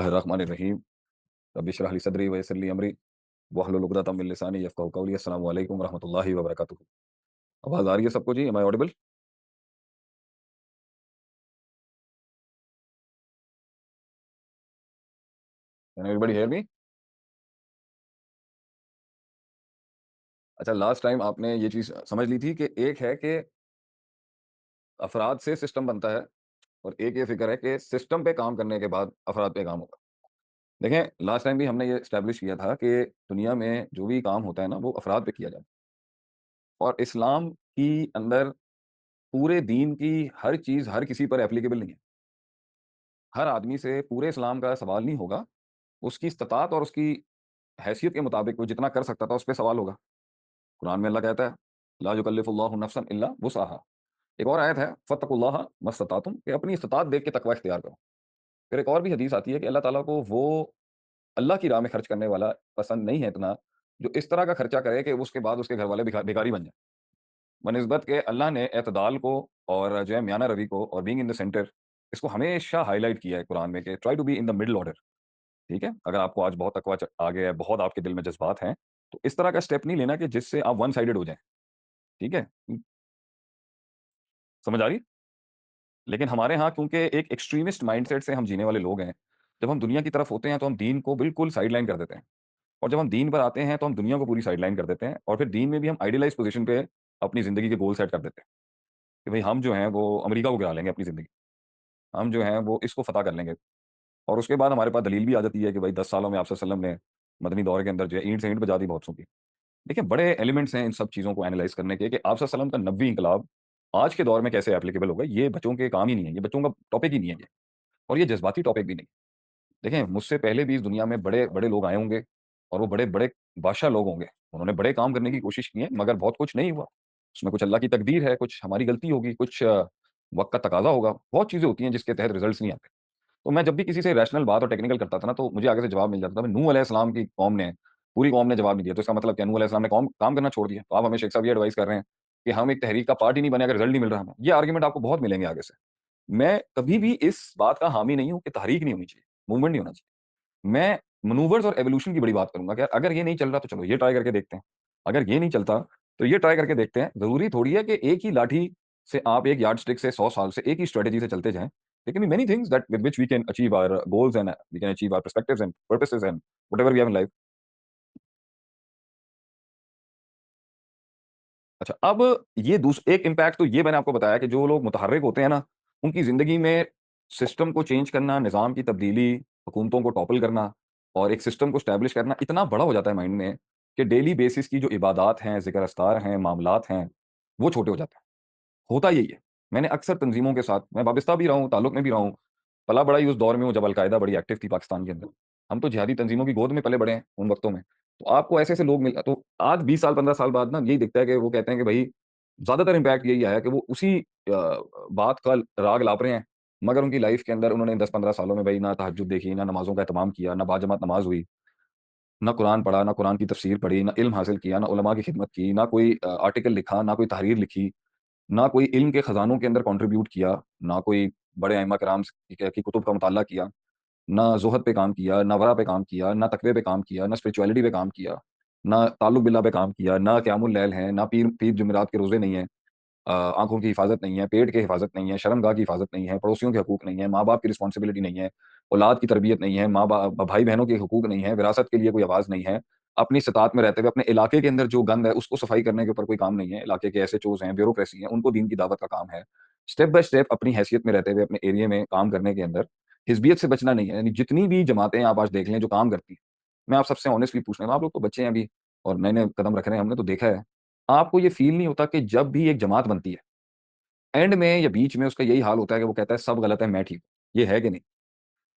रहमानिर्रहीम। Rabbi इश्रह ली सदरी व यस्सिर ली अमरी वहलुल उक़दतम मिन लिसानी यफ़क़हू क़ौली। अस्सलामु अलैकुम व रहमतुल्लाहि व बरकातुहू। आवाज़ आ रही है सबको जी? Am I audible? Can everybody hear me? अच्छा, लास्ट टाइम आपने ये चीज़ समझ ली थी कि एक है कि अफ़राद से सिस्टम बनता है और एक ये फ़िक्र है कि सिस्टम पे काम करने के बाद अफ़राद पे काम होगा। देखें, लास्ट टाइम भी हमने ये एस्टेब्लिश किया था कि दुनिया में जो भी काम होता है ना, वो अफ़राद पे किया जाता है और इस्लाम की अंदर पूरे दीन की हर चीज़ हर किसी पर एप्लीकेबल नहीं है। हर आदमी से पूरे इस्लाम का सवाल नहीं होगा, उसकी इस्तिताअत और उसकी हैसियत के मुताबिक वो जितना कर सकता था, उस पे सवाल होगा। कुरान में अल्लाह कहता है, ला युकल्लिफुल्लाहु नफ्सन इल्ला वुसअहा। एक और आयत है, फत्तकुल्लाह मस्ततातुम, कि अपनी इस्तिताअत देख के तकवा इख्तियार करो। फिर एक और भी हदीस आती है कि अल्लाह ताला को वो अल्लाह की राह में खर्च करने वाला पसंद नहीं है इतना, जो इस तरह का खर्चा करे कि उसके बाद उसके घरवाले भिखारी बन जाएँ। बनिस्बत के अल्लाह ने एतदाल को और जो है म्याना रवि को और बीइंग इन द सेंटर, इसको हमेशा हाइलाइट किया है कुरान में कि try to be in the middle order. ठीक है? अगर आपको आज बहुत तकवा आ गया है, बहुत आपके दिल में जज़्बात हैं, तो इस तरह का स्टेप नहीं लेना कि जिससे आप वन साइडेड हो जाएँ। ठीक है? समझ आ रही है? लेकिन हमारे यहाँ क्योंकि एक एक्सट्रीमिस्ट माइंडसेट से हम जीने वाले लोग हैं, जब हम दुनिया की तरफ होते हैं तो हम दीन को बिल्कुल साइडलाइन कर देते हैं और जब हम दीन पर आते हैं तो हम दुनिया को पूरी साइडलाइन कर देते हैं और फिर दीन में भी हम आइडियलाइज़ पोज़ीशन पे अपनी ज़िंदगी के गोल सेट कर देते हैं कि भई हम जो हैं वो अमेरिका को गिरा लेंगे अपनी ज़िंदगी। हम जो हैं वो इसको फ़तह कर लेंगे और उसके बाद हमारे पास दलील भी आ जाती है कि भाई 10 सालों में आप सल्लल्लाहु अलैहि वसल्लम ने मदनी दौर के अंदर जो है ईंट से ईंट बजा दी बहुतों की। देखिए, बड़े एलिमेंट्स हैं इन सब चीज़ों को एनालाइज़ करने के कि आप सल्लल्लाहु अलैहि वसल्लम का नबवी इनकलाब आज के दौर में कैसे एप्लीकेबल होगा, ये बच्चों के काम ही नहीं है, ये बच्चों का टॉपिक ही नहीं है ये और ये जज़्बाती टॉपिक भी नहीं। देखें, मुझसे पहले भी इस दुनिया में बड़े-बड़े लोग आए होंगे और वो बड़े-बड़े बादशाह लोग होंगे। उन्होंने बड़े काम करने की कोशिश की है, मगर बहुत कुछ नहीं हुआ। उसमें कुछ अल्लाह की तकदीर है, कुछ हमारी गलती होगी, कुछ वक़्त का तकाज़ा होगा। बहुत चीज़ें होती हैं जिसके तहत रिज़ल्ट्स नहीं आते। तो मैं जब भी किसी से रैशनल बात और टेक्निकल करता था ना, तो मुझे आगे से जवाब मिल जाता था। नूह अलैहिस्सलाम की कौम ने, पूरी कौम ने जवाब नहीं दिया, तो इसका मतलब क्या नूह अलैहिस्सलाम ने कौम काम करना छोड़ दिया? तो आप हमें शेख साहब ये एडवाइस कर रहे हैं कि हम एक तहरीक का पार्ट ही नहीं बने अगर रिज़ल्ट नहीं मिल रहा हमें। ये आर्गुमेंट आपको बहुत मिलेंगे आगे से। मैं कभी भी इस बात का हामी नहीं हूँ कि तहरीक नहीं होनी चाहिए, मूवमेंट नहीं होना चाहिए। मैं मैनूवर्स और एवोल्यूशन की बड़ी बात करूँगा कि अगर ये नहीं चल रहा तो चलो ये ट्राई करके देखते हैं। अगर ये नहीं चलता तो ये ट्राई करके देखते हैं। ज़रूरी थोड़ी है कि एक ही लाठी से आप एक यार्डस्टिक से 100 साल से एक ही स्ट्रैटेजी से चलते जाएँ। There can be many things that with which we can achieve our goals and we can achieve our perspectives and purposes and whatever we have in life. अच्छा, अब ये एक इम्पैक्ट तो ये मैंने आपको बताया कि जो लोग मुतहर्रिक होते हैं ना, उनकी ज़िंदगी में सिस्टम को चेंज करना, निज़ाम की तब्दीली, हुकूमतों को टॉपल करना और एक सिस्टम को एस्टेब्लिश करना इतना बड़ा हो जाता है माइंड में कि डेली बेसिस की जो इबादात हैं, ज़िक्र-अस्तार हैं, मामलात हैं, वो छोटे हो जाते हैं। होता यही है। मैंने अक्सर तंज़ीमों के साथ मैं वाबस्ता भी रहा हूँ, ताल्लुक में भी रहा हूँ। पला-बड़ा ही उस दौर में हूँ जब अल-कायदा बड़ी एक्टिव थी पाकिस्तान के अंदर। हम तो जिहादी तंज़ीमों की गोद में पले बड़े हैं उन वक़्तों में। तो आपको ऐसे-ऐसे लोग मिल तो आज 20 साल, 15 साल बाद ना यही दिखता है कि वो कहते हैं कि भई ज़्यादातर इम्पैक्ट यही आया कि वो उसी बात का राग लाप रहे हैं, मगर उनकी लाइफ़ के अंदर उन्होंने 10-15 सालों में भई ना तहज्जुद देखी, ना नमाज़ों का एहतमाम किया, ना बाजमात नमाज़ हुई, ना कुरान पढ़ा, ना कुरान की तफ़सीर पढ़ी, ना इल्म हासिल किया, ना उलमा की खिदमत की, ना कोई आर्टिकल लिखा, ना कोई तहरीर लिखी। ना कोई इल्म के खज़ानों के अंदर कंट्रीब्यूट किया, ना कोई बड़े अइम्मा किराम की कुतुब का मुताला किया, ना ज़ुहद पे काम किया, ना वरा पे काम किया, ना तक़वे पे काम किया, ना स्पिरिचुअलिटी पे काम किया, ना ताल्लुक बिल्लाह पे काम किया, ना क़यामुल लैल है, ना पीर पीर जुमेरात के रोज़े नहीं हैं, आँखों की हिफ़ाज़त नहीं है, पेट की हिफ़ाज़त नहीं है, शर्मगाह की हिफ़ाज़त नहीं है, पड़ोसियों के हकूक़ नहीं है, माँ-बाप की रिस्पॉन्सिबिलिटी नहीं है, औलाद की तरबियत नहीं है, माँ बा भाई-बहनों के हकूक़ नहीं है, विरासत के लिए कोई आवाज़ नहीं है, अपनी इस्तात में रहते हुए अपने इलाके के अंदर जो गंद है, उसको सफ़ाई करने के ऊपर कोई काम नहीं है, इलाके के एसएचओज़ हैं, ब्यूरोक्रेसी है, उनको दीन की दावत का काम है। स्टेप बाय स्टेप अपनी हैसियत में रहते हुए अपने एरिया में काम करने के अंदर हिज़बियत से बचना नहीं है, यानी जितनी भी जमातें आप आज देख लें जो काम करती हैं, मैं आप सबसे ऑनेस्टली पूछ रहा हूँ, आप लोग तो बच्चे हैं अभी और नए-नए कदम रख रहे हैं, हमने तो देखा है। आपको ये फ़ील नहीं होता कि जब भी एक जमात बनती है, एंड में या बीच में उसका यही हाल होता है कि वो कहता है सब गलत है, मैं ठीक हूँ। ये है कि नहीं?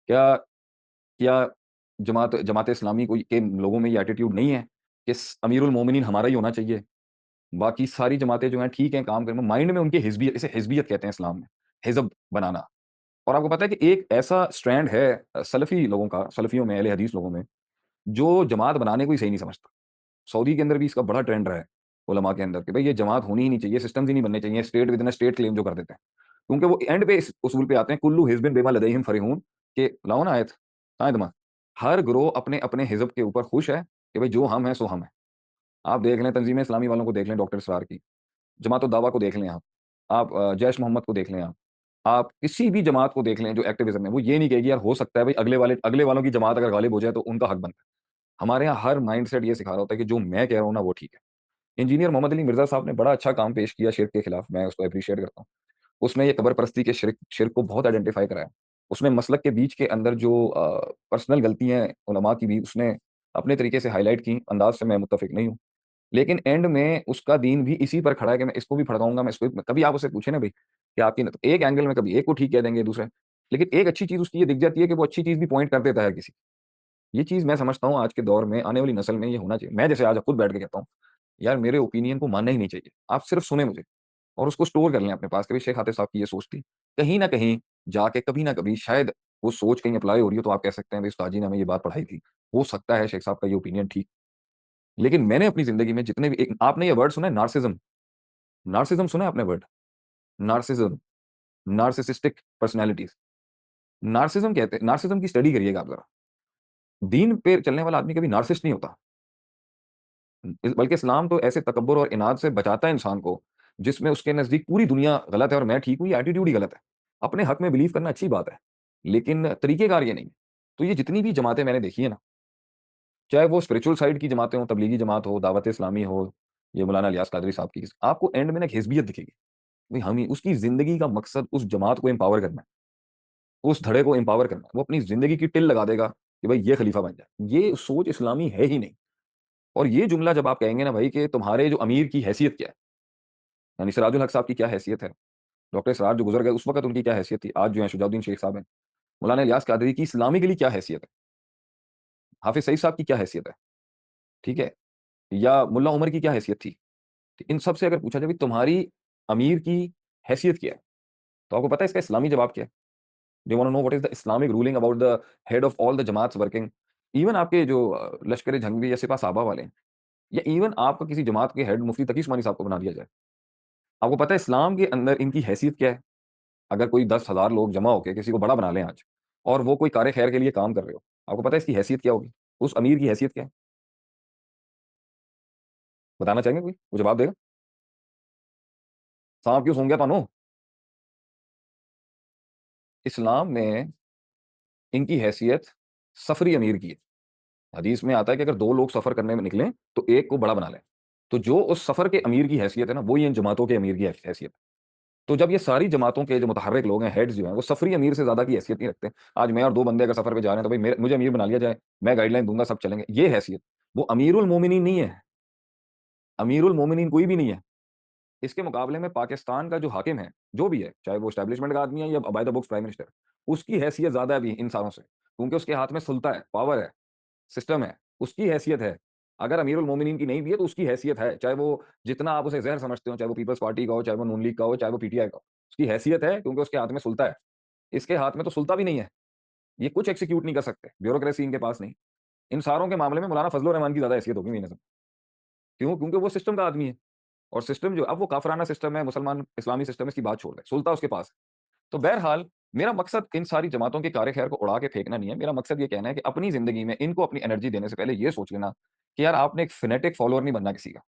क्या क्या जमात इस्लामी कोई के लोगों में ये एटीट्यूड नहीं है कि अमीरुल मोमिनीन हमारा ही होना चाहिए? बाकी सारी जमातें जो हैं ठीक हैं, काम करने में माइंड में उनकी हिज़्बियत इसे हिज़्बियत कहते हैं इस्लाम में, हिज़्ब बनाना। और आपको पता है कि एक ऐसा स्ट्रैंड है सलफ़ी लोगों का, सलफ़ियों में, अहले हदीस लोगों में, जो जमात बनाने को ही सही नहीं समझता। सऊदी के अंदर भी इसका बड़ा ट्रेंड रहा है, उलमा के अंदर कि भई ये जमात होनी ही नहीं चाहिए, सिस्टम्स ही नहीं बनने चाहिए, state within a state claim जो कर देते हैं। क्योंकि वो एंड पे इस उसूल पे आते हैं, कुल्लु हिज़्बिन बिमा लदैहिम फ़रिहून, कि लाओ ना आयत, दाएँ दिमाग। हर गिरोह अपने-अपने हिज़्ब के ऊपर खुश है कि भई जो हम हैं, सो हम हैं। आप देख लें तंज़ीम इस्लामी वालों को देख लें, डॉक्टर इसरार की, जमात-उद-दावा को देख लें आप। आप जैश मोहम्मद को देख लें आप। आप किसी भी जमात को देख लें जो एक्टिविज़्म में, वो ये नहीं कहेगी यार हो सकता है भई अगले वालों की जमात अगर गालिब हो जाए तो उनका हक बनता है। हमारे यहाँ हर माइंडसेट ये सिखा रहा होता है कि जो मैं कह रहा हूँ ना वो ठीक है। इंजीनियर मोहम्मद अली मिर्ज़ा साहब ने बड़ा अच्छा काम पेश किया शिर्क के खिलाफ, मैं उसको एप्रिशिएट करता हूँ। उसने ये कब्र परस्ती के शिर्क शिर्क को बहुत आइडेंटिफ़ाई कराया। उसने मसलक के बीच के अंदर जो पर्सनल गलतियाँ हैं उलमा की भी उसने अपने तरीके से हाइलाइट की, अंदाज़ से मैं मुत्तफ़िक नहीं हूँ। लेकिन एंड में उसका दीन भी इसी पर खड़ा है कि मैं इसको भी भड़काऊँगा, मैं इसको भी कभी आप उससे पूछे ना भई कि आपकी न एक एंगल में कभी एक को ठीक कह देंगे दूसरा लेकिन एक अच्छी चीज़ उसकी ये दिख जाती है कि वो अच्छी चीज़ भी पॉइंट कर देता है किसी ये चीज़ मैं समझता हूँ आज के दौर में आने वाली नस्ल में ये होना चाहिए। मैं जैसे आज खुद बैठ के कहता हूँ, यार मेरे ओपिनियन को मानना ही नहीं चाहिए। आप सिर्फ़ सुनें मुझे और उसको स्टोर कर लें अपने पास कि भई शेख आतिफ़ साहब की ये सोच थी। कहीं न कहीं जाके कभी न कभी शायद वो सोच कहीं अप्लाई हो रही हो तो आप कह सकते हैं भई उस्ताद जी ने हमें ये बात पढ़ाई थी। हो सकता है शेख साहब का ये ओपिनियन ठीक लेकिन मैंने अपनी ज़िंदगी में जितने भी एक आपने ये वर्ड सुना है नार्सिसिज़्म? नार्सिसिज़्म सुना है आपने word? Narcissism, narcissistic personalities. Narcissism की स्टडी करिएगा आप ज़रा। दीन पे चलने वाला आदमी कभी नार्सिसिस्ट नहीं होता। बल्कि इस्लाम तो ऐसे तकब्बुर और इनाद से बचाता है इंसान को, जिसमें उसके नज़दीक पूरी दुनिया गलत है और मैं ठीक हूँ, ये एटीट्यूड ही गलत है। अपने हक में बिलीव करना अच्छी बात है, लेकिन तरीक़ेकार ये नहीं है। तो ये जितनी भी जमातें मैंने देखी है ना, चाहे वो स्पिरिचुअल साइड की जमातें हों, तबलीगी जमात हो, दावत-ए-इस्लामी हो, ये मौलाना इलियास कादरी साहब की, आपको एंड में ना एक हिज़बियत दिखेगी। भई हम ही उसकी ज़िंदगी का मकसद उस जमात को एम्पावर करना है, उस धड़े को एम्पावर करना है। वो अपनी ज़िंदगी की टिल लगा देगा कि भई ये खलीफा बन जाए। ये सोच इस्लामी है ही नहीं। और ये जुमला जब आप कहेंगे ना भाई कि तुम्हारे जो अमीर की हैसियत क्या है? यानी सिराजुल हक साहब की क्या हैसियत है? डॉक्टर इसरार जो गुज़र गए उस वक़्त उनकी क्या हैसियत थी? आज जो हैं शुजाउद्दीन शेख साहब हैं। मौलाना इलियास कादरी की इस्लामी के लिए क्या हैसियत है? हाफ़िज़ सईद साहब की क्या हैसियत है? ठीक है? या मुल्ला उमर की क्या हैसियत थी? इन सब से अगर पूछा जाए, "भई तुम्हारी अमीर की हैसियत क्या है?" तो आपको पता है इसका इस्लामी जवाब क्या है? Do you want to know what is the Islamic ruling about the head of all the jamaats working? Even आपके जो लश्कर-ए-जंगी या सिपह-साहबा वाले हैं, या इवन आपका किसी जमात के हेड मुफ्ती तकी उस्मानी साहब को बना दिया जाए। आपको पता है इस्लाम के अंदर इनकी हैसियत क्या है? अगर कोई 10,000 लोग जमा होके किसी को बड़ा बना लें आज, और वो कोई कार्य खैर के लिए काम कर रहे हो, आपको पता है इसकी हैसियत क्या होगी? उस अमीर की हैसियत क्या है? बताना चाहेंगे कोई? वो जवाब देगा? साँप क्यों सूंघ गया तानू? इस्लाम में इनकी हैसियत सफ़री अमीर की है। हदीस में आता है कि अगर 2 लोग सफ़र करने में निकलें, तो एक को बड़ा बना लें। तो जो उस सफ़र के अमीर की हैसियत है ना, वो ही इन जमातों के अमीर की हैसियत है। तो जब ये सारी जमातों के जो मुतहर्रिक लोग हैं, हेड्स जो हैं, वो सफ़री अमीर से ज़्यादा की हैसियत नहीं रखते। आज मैं और 2 बंदे अगर सफ़र पे जा रहे हैं, तो भई मुझे अमीर बना लिया जाए, मैं गाइडलाइन दूँगा, सब चलेंगे, ये हैसियत। वो अमीरुल मोमिनीन नहीं है, अमीरुल मोमिनीन कोई भी नहीं है। इसके मुकाबले में पाकिस्तान का जो हाकिम है, जो भी है, चाहे वो एस्टेब्लिशमेंट का आदमी है या by the books prime minister, उसकी हैसियत ज़्यादा है अभी इन सारों से, क्योंकि उसके हाथ में सुल्ता है, पावर है, सिस्टम है, उसकी हैसियत है। अगर अमीरुल मोमिनीन की नहीं भी है, तो उसकी हैसियत है, चाहे वो जितना आप उसे ज़हर समझते हो, चाहे वो पीपल्स पार्टी का हो, चाहे वो नून लीग का हो, चाहे वो पीटीआई का हो, उसकी हैसियत है क्योंकि उसके हाथ में सुल्ता है। इसके हाथ में तो सुल्ता भी नहीं है, ये कुछ एक्ज़ीक्यूट नहीं कर सकते, ब्यूरोक्रेसी इनके पास नहीं। इन सारों के मामले में मौलाना फजल रहमान की ज़्यादा हैसियत होगी मेरी नज़र में। क्यों? क्योंकि वो सिस्टम का आदमी है। और सिस्टम जो अब वो काफ़राना सिस्टम है, मुसलमान इस्लामी सिस्टम है, इसकी बात छोड़ दें, सुल्ता उसके पास है। तो बहरहाल मेरा मकसद इन सारी जमातों के कार्य-खैर को उड़ा के फेंकना नहीं है। मेरा मकसद ये कहना है कि अपनी ज़िंदगी में इनको अपनी एनर्जी देने से पहले ये सोच लेना कि यार आपने एक फ़ैनेटिक फॉलोअर नहीं बनना किसी का।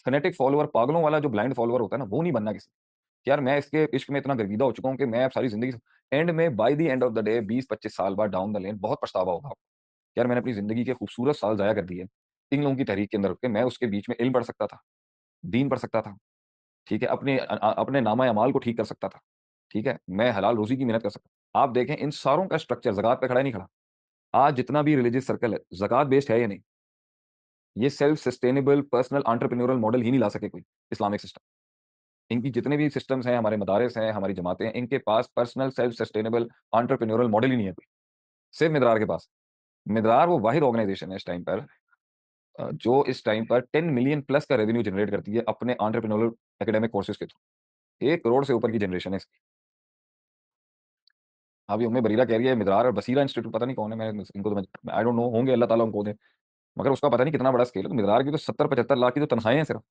फ़ैनेटिक फॉलोअर पागलों वाला जो ब्लाइंड फॉलोअर होता है ना, वो नहीं बनना किसी का। यार मैं इसके इश्क में इतना गर्विदा हो चुका हूँ कि मैं अब सारी ज़िंदगी एंड में by the end of the day 20-25 साल बाद डाउन द लेन बहुत पछतावा होगा आपको। यार मैंने अपनी ज़िंदगी के खूबसूरत साल ज़ाया कर दिए। इन लोगों की तहरीक के अंदर रुक के मैं उसके बीच में इल्म पढ़ सकता था, दीन पढ़ सकता था। ठीक है? अपने नामा-ए-अमाल को ठीक कर सकता था। ठीक है? मैं हलाल रोज़ी की मेहनत कर सकता आप देखें इन सारों का स्ट्रक्चर ज़कात पे खड़ा ही नहीं खड़ा। आज जितना भी रिलिजियस सर्कल है, ज़कात बेस्ड है या नहीं? ये self sustainable personal entrepreneurial model ही नहीं ला सके कोई, इस्लामिक सिस्टम। इनकी जितने भी सिस्टम्स हैं, हमारे मदारिस हैं, हमारी जमातें हैं, इनके पास personal self sustainable entrepreneurial model ही नहीं है कोई, सिर्फ़ मिदरार के पास। मिदरार वो वाहिद ऑर्गनाइज़ेशन है इस टाइम पर जो इस टाइम पर 10 मिलियन प्लस का रेवेन्यू जनरेट करती है अपने एंटरप्रेन्योरियल एकेडमिक कोर्सेज़ के थ्रू। 1 करोड़ से ऊपर की जनरेशन है इसकी। अभी उम्मे बरीरा कह रही है मिदरार और बसीरा इंस्टीट्यूट पता नहीं कौन है, मैं इनको तो मैं आई डोंट नो होंगे अल्लाह ताला उनको दें। मगर उसका पता नहीं कितना बड़ा स्केल है, तो मिदरार की तो 70-75 लाख की तो तनख्वाहें हैं सिर्फ।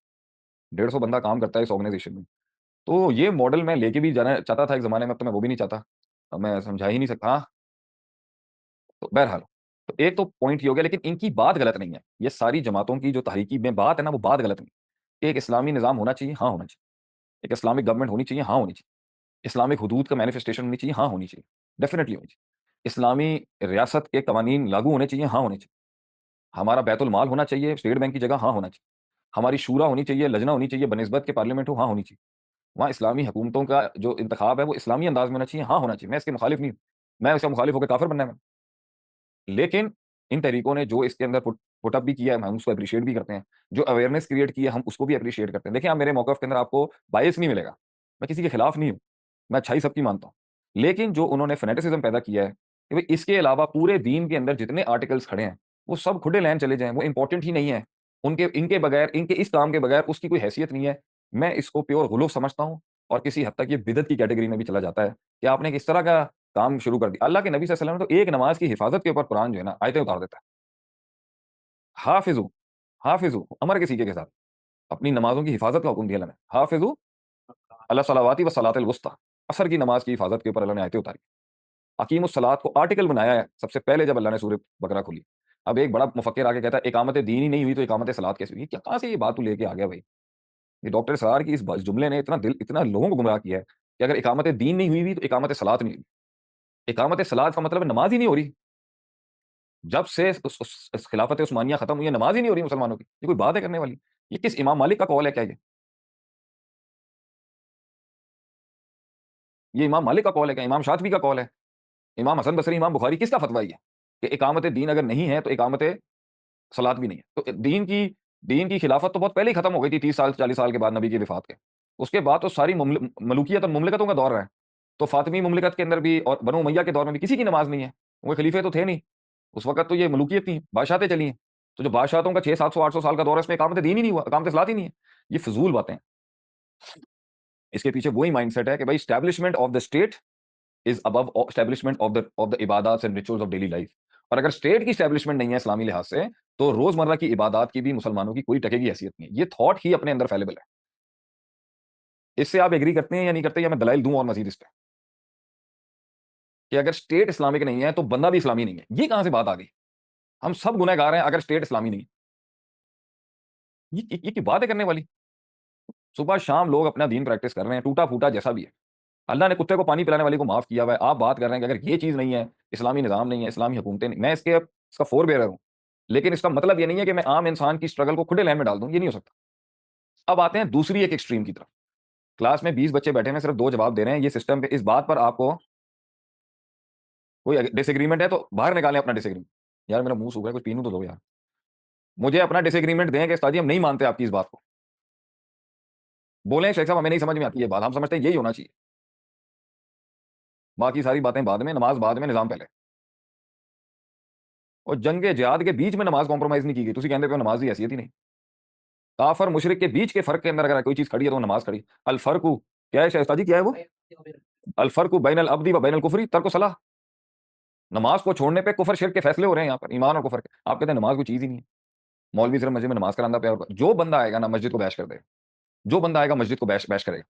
150 बंदा काम करता है इस ऑर्गनाइजेशन में। तो ये मॉडल मैं लेके भी जाना चाहता था एक ज़माने में, अब तो मैं वो भी नहीं चाहता। अब मैं समझा ही नहीं सकता हाँ, तो बहरहाल, तो एक तो पॉइंट ये हो गया, लेकिन इनकी बात गलत नहीं है। ये सारी जमातों की जो तहरीकी में बात है ना, वो बात गलत नहीं है। एक इस्लामी निज़ाम होना चाहिए, हाँ होना चाहिए। एक इस्लामिक गवर्नमेंट होनी चाहिए, हाँ होनी चाहिए। इस्लामिक हुदूद का मैनिफेस्टेशन होनी चाहिए, हाँ होनी चाहिए। डेफ़िनिटली होनी चाहिए। इस्लामी रियासत के कवानीन लागू होने चाहिए, हाँ होने चाहिए। हमारा बैतुल माल होना चाहिए, स्टेट बैंक की जगह, हाँ होना चाहिए। हमारी शूरा होनी चाहिए, लजना होनी चाहिए, बनिस्बत के पार्लियामेंट हो, हाँ होनी चाहिए। वहाँ इस्लामी हुकूमतों का जो इंतखाब है, वो इस्लामी अंदाज़ में होना चाहिए, हाँ होना चाहिए। मैं इसके मुखालिफ नहीं हूँ। मैं इसका मुखालिफ होके काफ़िर बनना है मैं। लेकिन इन तरीकों ने जो इसके अंदर पुट अप भी किया है, हम उसको एप्रिशिएट भी करते हैं। जो अवेयरनेस क्रिएट की है, हम उसको भी एप्रिशिएट करते हैं। देखिए, आप मेरे मौक़िफ़ के अंदर आपको बायस नहीं मिलेगा। मैं किसी के खिलाफ नहीं हूँ। मैं अच्छाई सबकी मानता हूँ। लेकिन जो उन्होंने फ़ैनेटिसिज़्म पैदा किया है कि भई इसके अलावा पूरे दीन के अंदर जितने आर्टिकल्स खड़े हैं, वो सब खुले लैन चले जाएँ, वो इम्पोर्टेंट ही नहीं है। उनके इनके बगैर, इनके इस काम के बगैर उसकी कोई हैसियत नहीं है। मैं इसको प्योर गुलूफ़ समझता हूँ और किसी हद तक ये बिदअत की कैटेगरी में भी चला जाता है कि आपने किस तरह का काम शुरू कर दिया। अल्लाह के नबी सल्लल्लाहु अलैहि वसल्लम ने तो एक नमाज़ की हिफ़ाज़त के ऊपर कुरान जो है ना, आयतें उतार देता है। हाफ़िज़ु, हाफ़िज़ु अमर के सीगे के साथ। अपनी नमाज़ों की हिफ़ाज़त का हुक्म दिया अल्लाह ने। हाफ़िज़ु अला सलावाति व सलातिल वुस्ता। असर की नमाज़ की हिफ़ाज़त के ऊपर अल्लाह ने आयतें उतारी। अकीमुस सलात को आर्टिकल बनाया है सबसे पहले जब अल्लाह ने सूरह बकरा खोली। अब एक बड़ा मुफ़क्किर आके कहता है इकामत दीन ही नहीं हुई तो इकामत सलात कैसे हुई? ये क्या कहाँ से ये बात तू लेके आ गया भई? ये डॉक्टर इसरार की इस जुमले ने इतना लोगों को गुमराह किया है कि अगर इकामत दीन नहीं हुई हुई तो इकामत सलात नहीं हुई। इकामत सलात का मतलब है नमाज़ ही नहीं हो रही। जब से उस खिलाफत उस्मानिया खत्म हुई है, नमाज़ ही नहीं हो रही मुसलमानों की। ये कोई बात है करने वाली? ये किस इमाम मालिक का कौल है क्या ये? ये इमाम मालिक का कौल है क्या? इमाम शातिबी का कौल है? इमाम हसन बसरी, इमाम बुखारी किसका फ़तवा ये है? कि इकामत दीन अगर नहीं है तो इकामत सलात भी नहीं है। तो दीन की खिलाफत तो बहुत पहले ही खत्म हो गई थी 30 साल 40 साल के बाद नबी की वफ़ात के। उसके बाद तो सारी मलूकियत और मुमलिकतों का दौर रहा है। तो फ़ातिमी मुमलिकत के अंदर भी और बनु उमय्या के दौर में भी किसी की नमाज़ नहीं है। वो खलीफे तो थे नहीं। उस वक़्त तो ये मलूकियत थी, बादशाहतें चली हैं। तो जो बादशाहतों का 6 700 800 साल का दौर है इसमें इकामत दीन ही नहीं हुआ, इकामत सलात ही नहीं है। ये फ़िज़ूल बातें हैं। इसके पीछे वही माइंडसेट है कि भाई establishment of the state is above establishment of the ibadat and rituals of daily life. और अगर स्टेट की एस्टैब्लिशमेंट नहीं है इस्लामी लिहाज से, तो रोज़मर्रा की इबादात की भी मुसलमानों की कोई टके की हैसियत नहीं है। ये थॉट ही अपने अंदर फैलेबल है। इससे आप एग्री करते हैं या नहीं करते या मैं दलाइल दूँ और मज़ीद इस पे? कि अगर स्टेट इस्लामिक नहीं है, तो बंदा भी इस्लामी नहीं है। ये कहाँ से बात आ गई? हम सब गुनहगार हैं अगर स्टेट इस्लामी नहीं है। ये क्या बात है करने वाली? सुबह-शाम लोग अपना दीन प्रैक्टिस कर रहे हैं, टूटा-फूटा जैसा भी है। अल्लाह ने कुत्ते को पानी पिलाने वाले को माफ़ किया हुआ है। आप बात कर रहे हैं कि अगर ये चीज़ नहीं है, इस्लामी निज़ाम नहीं है, इस्लामी हुकूमतें नहीं, मैं इसका फ़ोरबेअरर हूँ। लेकिन इसका मतलब ये नहीं है कि मैं आम इंसान की स्ट्रगल को खुले लैन में डाल दूँ, ये नहीं हो सकता। अब आते हैं दूसरी एक एक्सट्रीम की तरफ। क्लास में 20 बच्चे बैठे हैं, सिर्फ 2 जवाब दे रहे हैं, ये सिस्टम पे इस बात पर आपको कोई डिसएग्रीमेंट है तो बाहर निकालें अपना डिसएग्रीमेंट। यार मेरा मुँह सूख रहा है, कुछ पीने तो दो यार। मुझे अपना डिसएग्रीमेंट दें कि उस्ताद जी हम नहीं मानते आपकी इस बात को। बोलें शेख साहब हमें नहीं समझ में आती ये बात, हम समझते हैं यही होना चाहिए। बाकी सारी बातें बाद में, नमाज़ बाद में, निज़ाम पहले। और जंग-ए-जिहाद के बीच में नमाज़ कॉम्प्रोमाइज़ नहीं की गई। तुसी कहंदे पे हो नमाज़ की हैसियत ही नहीं। काफ़िर मुशरिक के बीच के फ़र्क के अंदर अगर कोई चीज़ खड़ी है तो वो नमाज़ खड़ी। अल फ़र्कु क्या है शाइस्ता जी क्या है वो? अल फ़र्कु बैनल अब्दी व बैनल कुफ़्री तर्कु सलाह। नमाज़ को छोड़ने पे कुफ़र शिर्क के फ़ैसले हो रहे हैं यहाँ पर, ईमान और कुफ़र के। आप कहते हैं नमाज़ कोई चीज़ ही नहीं है। मौलवी सिर्फ़ मस्जिद में नमाज़ करांदा पे और जो बंदा आएगा ना मस्जिद को बैश कर देगा। जो बंदा आएगा मस्जिद को बैश बैश करेगा।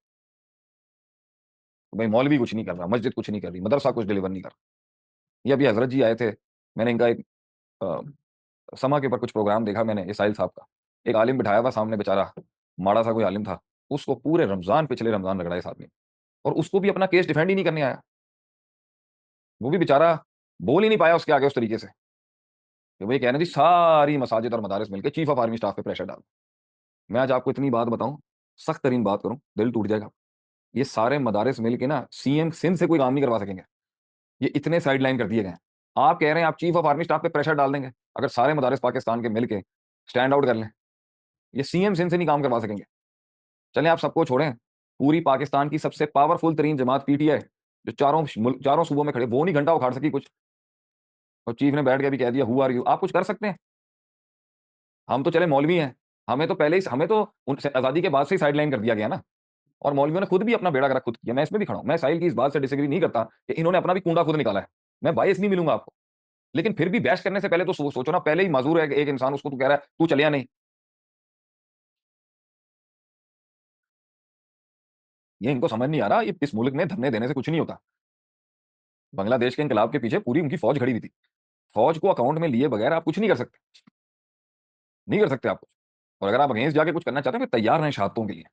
भई मौलवी कुछ नहीं कर रहा, मस्जिद कुछ नहीं कर रही, मदरसा कुछ डिलीवर नहीं कर रहा। ये अभी हज़रत जी आए थे, मैंने इनका एक अ, समा के ऊपर कुछ प्रोग्राम देखा मैंने इसाइल साहब का। एक आलिम बिठाया हुआ सामने बेचारा, माड़ा-सा कोई आलिम था। उसको पूरे रमज़ान पिछले रमज़ान रगड़ा इस आदमी ने और उसको भी अपना केस डिफेंड ही नहीं करने आया। वो भी बेचारा बोल ही नहीं पाया उसके आगे उस तरीके से। कि वो ये कह रहे हैं जी सारी मसाजिद और मदारिस मिलके चीफ ऑफ आर्मी स्टाफ पे प्रेशर डालो। मैं आज आपको इतनी बात बताऊँ, सख्त तरीन बात करूँ, दिल टूट जाएगा। ये सारे मदारिस मिलके ना सीएम सिंध से कोई काम नहीं करवा सकेंगे। ये इतने साइडलाइन कर दिए गए हैं। आप कह रहे हैं आप चीफ ऑफ आर्मी स्टाफ पे प्रेशर डाल देंगे, अगर सारे मदारिस पाकिस्तान के मिलके स्टैंड आउट कर लें। ये सीएम सिंध से नहीं काम करवा सकेंगे। चलें आप सबको छोड़ें, पूरी पाकिस्तान की सबसे पावरफुल तरीन जमात पीटीआई, जो चारों सूबों में खड़े, वो नहीं घंटा उखाड़ सकी कुछ और चीफ ने बैठ के अभी कह दिया हू आर यू? आप कुछ कर सकते हैं? हम तो चले मौलवी हैं, हमें तो उनसे आज़ादी के बाद से ही साइडलाइन कर दिया गया ना और मौलवियों ने खुद भी अपना बेड़ा गर्क खुद किया। मैं इसमें भी खड़ा हूँ। मैं साहिल की इस बात से डिसएग्री नहीं करता कि इन्होंने अपना भी कूंडा खुद निकाला है। मैं बायस नहीं मिलूँगा आपको। लेकिन फिर भी बहस करने से पहले तो सोचो ना, पहले ही माज़ूर है एक इंसान, उसको तू कह रहा है, तू चलेया नहीं। ये इनको समझ नहीं आ रहा, ये इस मुल्क में धरने देने से कुछ नहीं होता। बांग्लादेश के इंकलाब के पीछे पूरी उनकी फ़ौज खड़ी हुई थी। फौज को अकाउंट में लिए बगैर आप कुछ नहीं कर सकते, नहीं कर सकते आप कुछ। और अगर आप अगेंस्ट जाके कुछ करना चाहते हैं, फिर तैयार रहें शहादतों के लिए।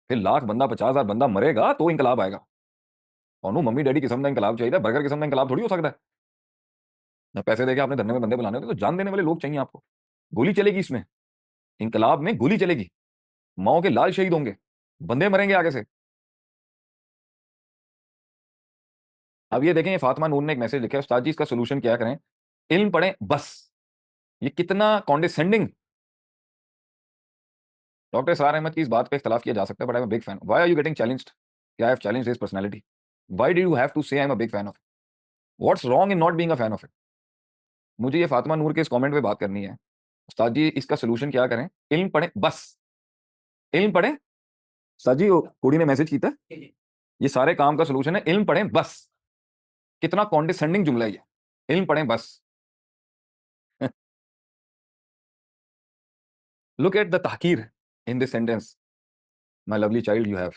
फिर लाख बंदा, 50,000 बंदा मरेगा तो इंकलाब आएगा। और नो मम्मी डैडी किस्म का इंकलाब चाहिए, बर्गर किस्म का इंकलाब थोड़ी हो सकता है। ना पैसे देके आपने धरने में बंदे बुलाने होते, तो जान देने वाले लोग चाहिए आपको। गोली चलेगी इसमें, इंकलाब में गोली चलेगी, माओ के लाल शहीद होंगे, बंदे मरेंगे आगे से। अब ये देखें, ये फातिमा नूर ने एक मैसेज लिखा है, उस्ताद जी इसका सोल्यूशन क्या करें? इल्म पढ़ें बस। ये कितना कॉन्डिसेंडिंग। डॉक्टर इसरार अहमद की इस बात पे इख्तिलाफ किया जा सकता है, but I am a big fan. Why are you getting challenged? I have challenged his personality. Why do you have to say I am a big fan of? What's wrong in not being a fan of it? मुझे ये फातिमा नूर के इस comment पे बात करनी है। उस्ताद जी इसका solution क्या करें? इल्म पढ़ें बस। इल्म पढ़ें। उस्ताद जी वो कुड़ी ने मैसेज किया, ये सारे काम का सोल्यूशन है इल्म पढ़ें बस। कितना कॉन्डिसेंडिंग जुमला है ये, इल्म पढ़ें बस। Look at the tahqeer in this sentence, my lovely child you have.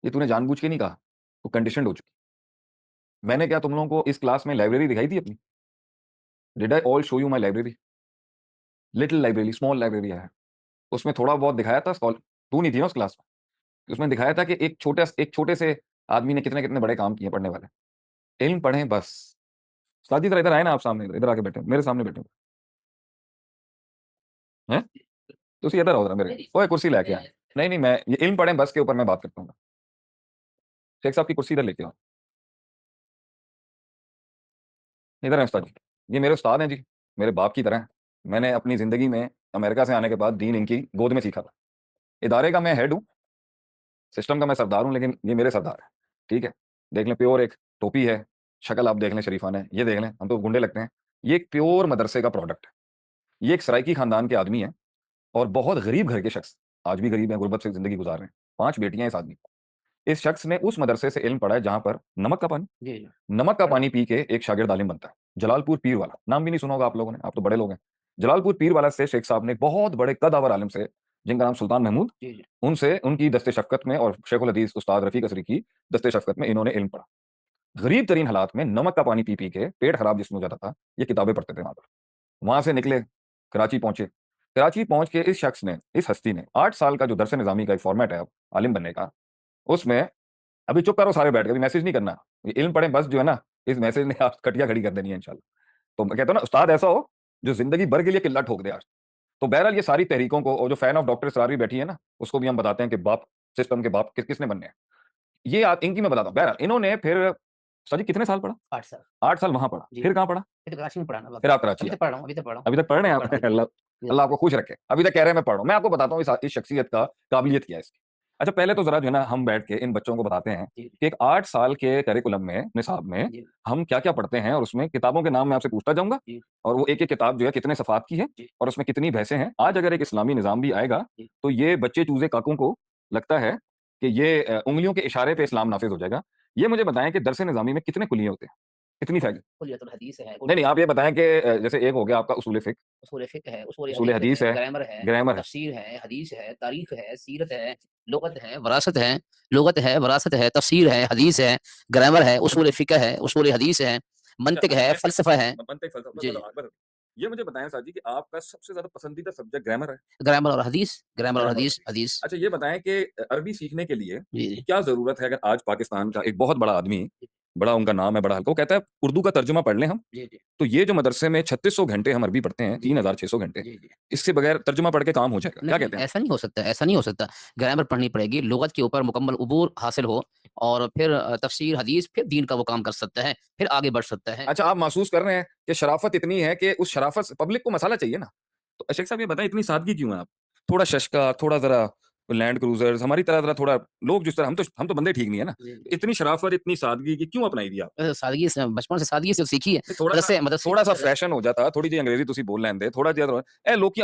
ये तूने जानबूझ के नहीं कहा, तू कंडीशनड हो चुकी। मैंने क्या तुम लोगों को इस क्लास में लाइब्रेरी दिखाई थी अपनी? Did I all show you my library? Little library, small library है। उसमें थोड़ा बहुत दिखाया था, तू नहीं थी ना उस क्लास में। उसमें दिखाया था कि एक छोटे से आदमी ने कितने कितने बड़े काम किए पढ़ने वाले। इल्म पढ़ें बस। साथी इधर इधर आए ना आप सामने, इधर आके बैठे, मेरे सामने बैठे हैं। तो इधर आओ जरा मेरे, ओए कुर्सी लेके आए। नहीं नहीं, मैं ये इल्म पढ़ें बस के ऊपर मैं बात करता हूँ। शेख साहब की कुर्सी इधर लेके आओ। इधर है उस्ताद जी, ये मेरे उस्ताद हैं जी, मेरे बाप की तरह हैं। मैंने अपनी ज़िंदगी में अमेरिका से आने के बाद दीन इनकी गोद में सीखा था। इदारे का मैं हेड हूँ, सिस्टम का मैं सरदार हूँ, लेकिन ये मेरे सरदार हैं। ठीक है, देख लें प्योर, एक टोपी है, शक्ल आप देख लें शरीफाना है, ये देख लें, हम तो गुंडे लगते हैं। ये एक प्योर मदरसे का प्रोडक्ट है। ये एक सराइकी खानदान के आदमी है और बहुत गरीब घर के शख्स, आज भी गरीब हैं, गुर्बत से ज़िंदगी गुजार रहे हैं। 5 बेटियाँ हैं इस आदमी की। इस शख्स ने उस मदरसे से इल्म पढ़ा है जहाँ पर नमक का पानी, नमक का पानी पी के एक शागिर्द आलिम बनता है। जलालपुर पीर वाला, नाम भी नहीं सुना होगा आप लोगों ने, आप तो बड़े लोग हैं। जलालपुर पीर वाला से शेख साहब ने बहुत बड़े कद-आवर आलिम से, जिनका नाम सुल्तान महमूद, उनसे उनकी दस्ते शफ़क़त में और शेखुल हदीस उस्ताद रफ़ीक असरी की दस्ते शफ़क़त में इन्होंने इल्म पढ़ा। गरीब तरीन हालात में नमक का पानी पी-पी के पेट खराब जिसमें हो जाता था, ये किताबें पढ़ते थे वहाँ पर। वहाँ से निकले, कराची पहुँचे। कराची पहुँच के इस शख्स ने, इस हस्ती ने 8 साल का जो दरस निज़ामी का एक फ़ॉर्मेट है आलिम बनने का, उसमें अभी चुप करो सारे बैठ के, अभी मैसेज नहीं करना। ये इल्म पढ़ें बस जो है ना, इस मैसेज ने आप कटिया खड़ी कर देनी है इंशाल्लाह। तो मैं कहता हूँ ना, उस्ताद ऐसा हो जो ज़िंदगी भर के लिए किल्ला ठोक दे आज। तो बहरहाल ये सारी तहरीकों को, और जो फैन ऑफ डॉक्टर इसरार भी बैठी है ना, उसको भी हम बताते हैं कि बाप, सिस्टम के बाप किसने बनने हैं। ये इनकी मैं बताता हूँ। बहरहाल इन्होंने फिर सर जी कितने साल पढ़ा? 8 साल। 8 साल वहाँ पढ़ा, जी। फिर कहाँ पढ़ा? फिर तो कराची में पढ़ा ना, फिर आप कराची अभी आए। तक पढ़ रहा हूँ, अभी तक पढ़ रहा हूँ। अभी तक पढ़ रहे हैं अभी आप? पढ़ रहा हूँ। अल्लाह अल्लाह आपको खुश रखे। अभी तक कह रहे हैं मैं पढ़ रहा हूँ। मैं आपको बताता हूँ इस शख्सियत का, काबिलियत क्या है इसकी। अच्छा पहले तो ज़रा जो है ना, हम बैठ के इन बच्चों को बताते हैं जी, कि एक 8 साल के करिकुलम में, निसाब में जी, हम क्या-क्या पढ़ते हैं, और उसमें किताबों के नाम मैं आपसे पूछता जाऊँगा, जी, और वो एक-एक किताब जो है कितने सफ़हात की है जी, और उसमें कितनी बहसें हैं। आज अगर एक इस्लामी निज़ाम भी आएगा, जी। तो ये बच्चे चूज़े काकों को लगता है कि ये उँगलियों के इशारे पे इस्लाम नाफ़िज़ हो जाएगा। ये मुझे बताएँ कि दरस निज़ामी में कितने कुलिये होते हैं? कितनी फैली? कुलियतुल हदीस है, नहीं, नहीं, आप ये बताएँ कि जैसे एक हो गया आपका उसूल फ़िक़्ह, उसूल फ़िक़्ह है, उसूल उसूल हदीस हदीस है, है, ग्रामर है, ग्रामर है। तफ़सीर है, हदीस है, तारीख़ है, सीरत है, लुग़त है, वरासत है, तफ़सीर है, हदीस है, ग्रामर है, उसूल फ़िक़्ह है, उसूल हदीस है, अच्छा, मंतिक़ अच्छा, है, मैं फ़लसफ़ा है। मंतिक फ़लसफ़ा जी, जी। बस ये मुझे बताएँ साहब जी कि आपका सबसे ज़्यादा पसंदीदा सब्जेक्ट ग्रामर है? ग्रामर और ग्रामर और हदीस, हदीस। हदीस। अच्छा ये बताएँ कि अरबी सीखने के लिए जी, जी। क्या ज़रूरत है? अगर आज पाकिस्तान का एक बहुत बड़ा आदमी, बड़ा उनका नाम है, बड़ा हल्का, वो कहता है उर्दू का तर्जुमा पढ़ लें हम, जी, जी। तो ये जो मदरसे में 3600 घंटे हम अरबी पढ़ते हैं, जी, जी। 3600 घंटे, जी, जी। इससे बगैर तर्जुमा पढ़ के काम हो जाएगा। क्या नहीं, कहते हैं आप? ऐसा नहीं हो सकता, ऐसा नहीं हो सकता। ग्रामर पढ़नी पड़ेगी, लुग़त के ऊपर मुकम्मल उबूर हासिल हो और फिर तफ़सीर, हदीस, फिर दीन का वो काम कर सकता है, फिर आगे बढ़ सकता है। अच्छा आप महसूस कर रहे हैं कि शराफ़त इतनी है कि उस शराफ़त से पब्लिक को मसाला चाहिए ना। तो शेख साहब ये बताएँ इतनी सादगी क्यों है आप? थोड़ा शशका, थोड़ा ज़रा लैंड क्रूज़र्स, हमारी तरह ज़रा थोड़ा लोग जिस तरह, हम तो बंदे ठीक नहीं है ना। जी, जी। इतनी शराफ़त, इतनी सादगी की क्यों अपनाई दी आप? सादगी से बचपन से सादगी से सीखी है। नहीं थोड़ा-सा मदरसे थोड़ा-सा फैशन हो जाता, थोड़ी ਜਿਹੀ अंग्रेज़ी ਤੁਸੀਂ ਬੋਲ ਲੈਂਦੇ, ਥੋੜਾ ਜਿਹਾ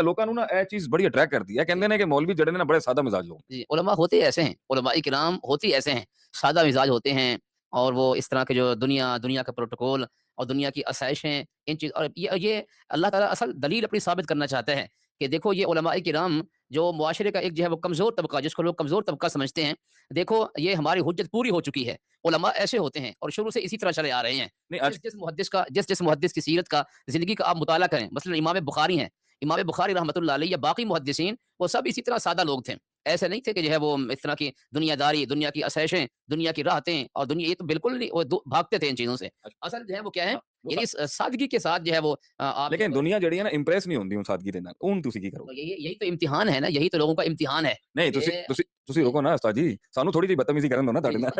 ਲੋਕਾਂ ਨੂੰ ਨਾ ਇਹ ਚੀज़ ਬੜੀ ਅਟਰੈक्ਟ करती है। ਕਹਿੰਦੇ ਨੇ ਕਿ मौलवी ਜਿਹੜੇ ਨੇ ਨਾ बड़े सादा मिजाज लोग। जी, उलमा होते ऐसे हैं, उलमाए किराम होते ऐसे हैं, सादा मिज़ाज होते हैं और वो इस तरह के जो दुनिया का प्रोटोकॉल और दुनिया की आसाइशें, इन चीज़ और ये अल्लाह ताला असल दलील अपनी साबित करना चाहते हैं कि देखो ये उलमाए किराम जो मुआशरे का एक जो है वो कमज़ोर तबका जिसको लोग कमज़ोर तबका समझते हैं, देखो ये हमारी हुज्जत पूरी हो चुकी है। उलमा ऐसे होते हैं और शुरू से इसी तरह चले आ रहे हैं। नहीं आज जिस मुहद्दिस की सीरत का, ज़िंदगी का आप मुताला करें, मसलन इमाम बुखारी हैं। इमाम बुखारी रहमतुल्लाह अलैह या बाकी मुहद्दिसीन वो सब इसी तरह सादा लोग थे। ऐसे नहीं थे कि जो है वो इस तरह की दुनियादारी, दुनिया की आसाइशें, दुनिया की राहतें और दुनिया ये तो बिल्कुल नहीं वो भागते थे इन चीज़ों से। अच्छा, असल जो है वो क्या है, हाँ, वो यानी सादगी के साथ जो है वो आप जो है लेकिन वो दुनिया ਜਿਹੜੀ है ना इंप्रेस नहीं ਹੁੰਦੀ ਹੁਣ ਸਾਦਗੀ ਦੇ ਨਾਲ ਹੁਣ ਤੁਸੀਂ ਕੀ तो ਕਰੋਗੇ? यही यही तो इम्तिहान है ना, यही तो लोगों का इम्तिहान है नहीं कि ਤੁਸੀਂ ਤੁਸੀਂ ਤੁਸੀਂ जी, ਰੁਕੋ ਨਾ ਉਸताद जी ਸਾਨੂੰ ਥੋੜੀ ਜਿਹੀ ਬਦਤਮੀਜ਼ੀ ਕਰਨ ਦਿਓ ਨਾ जी, ਤੁਹਾਡੇ जी। ਨਾਲ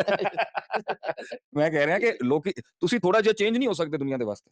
ਮੈਂ ਕਹਿ ਰਿਹਾ जी, ਕਿ जी। ਲੋਕੀ ਤੁਸੀਂ ਥੋੜਾ ਜਿਹਾ चेंज नहीं हो सकते दुनिया ਦੇ वास्ते?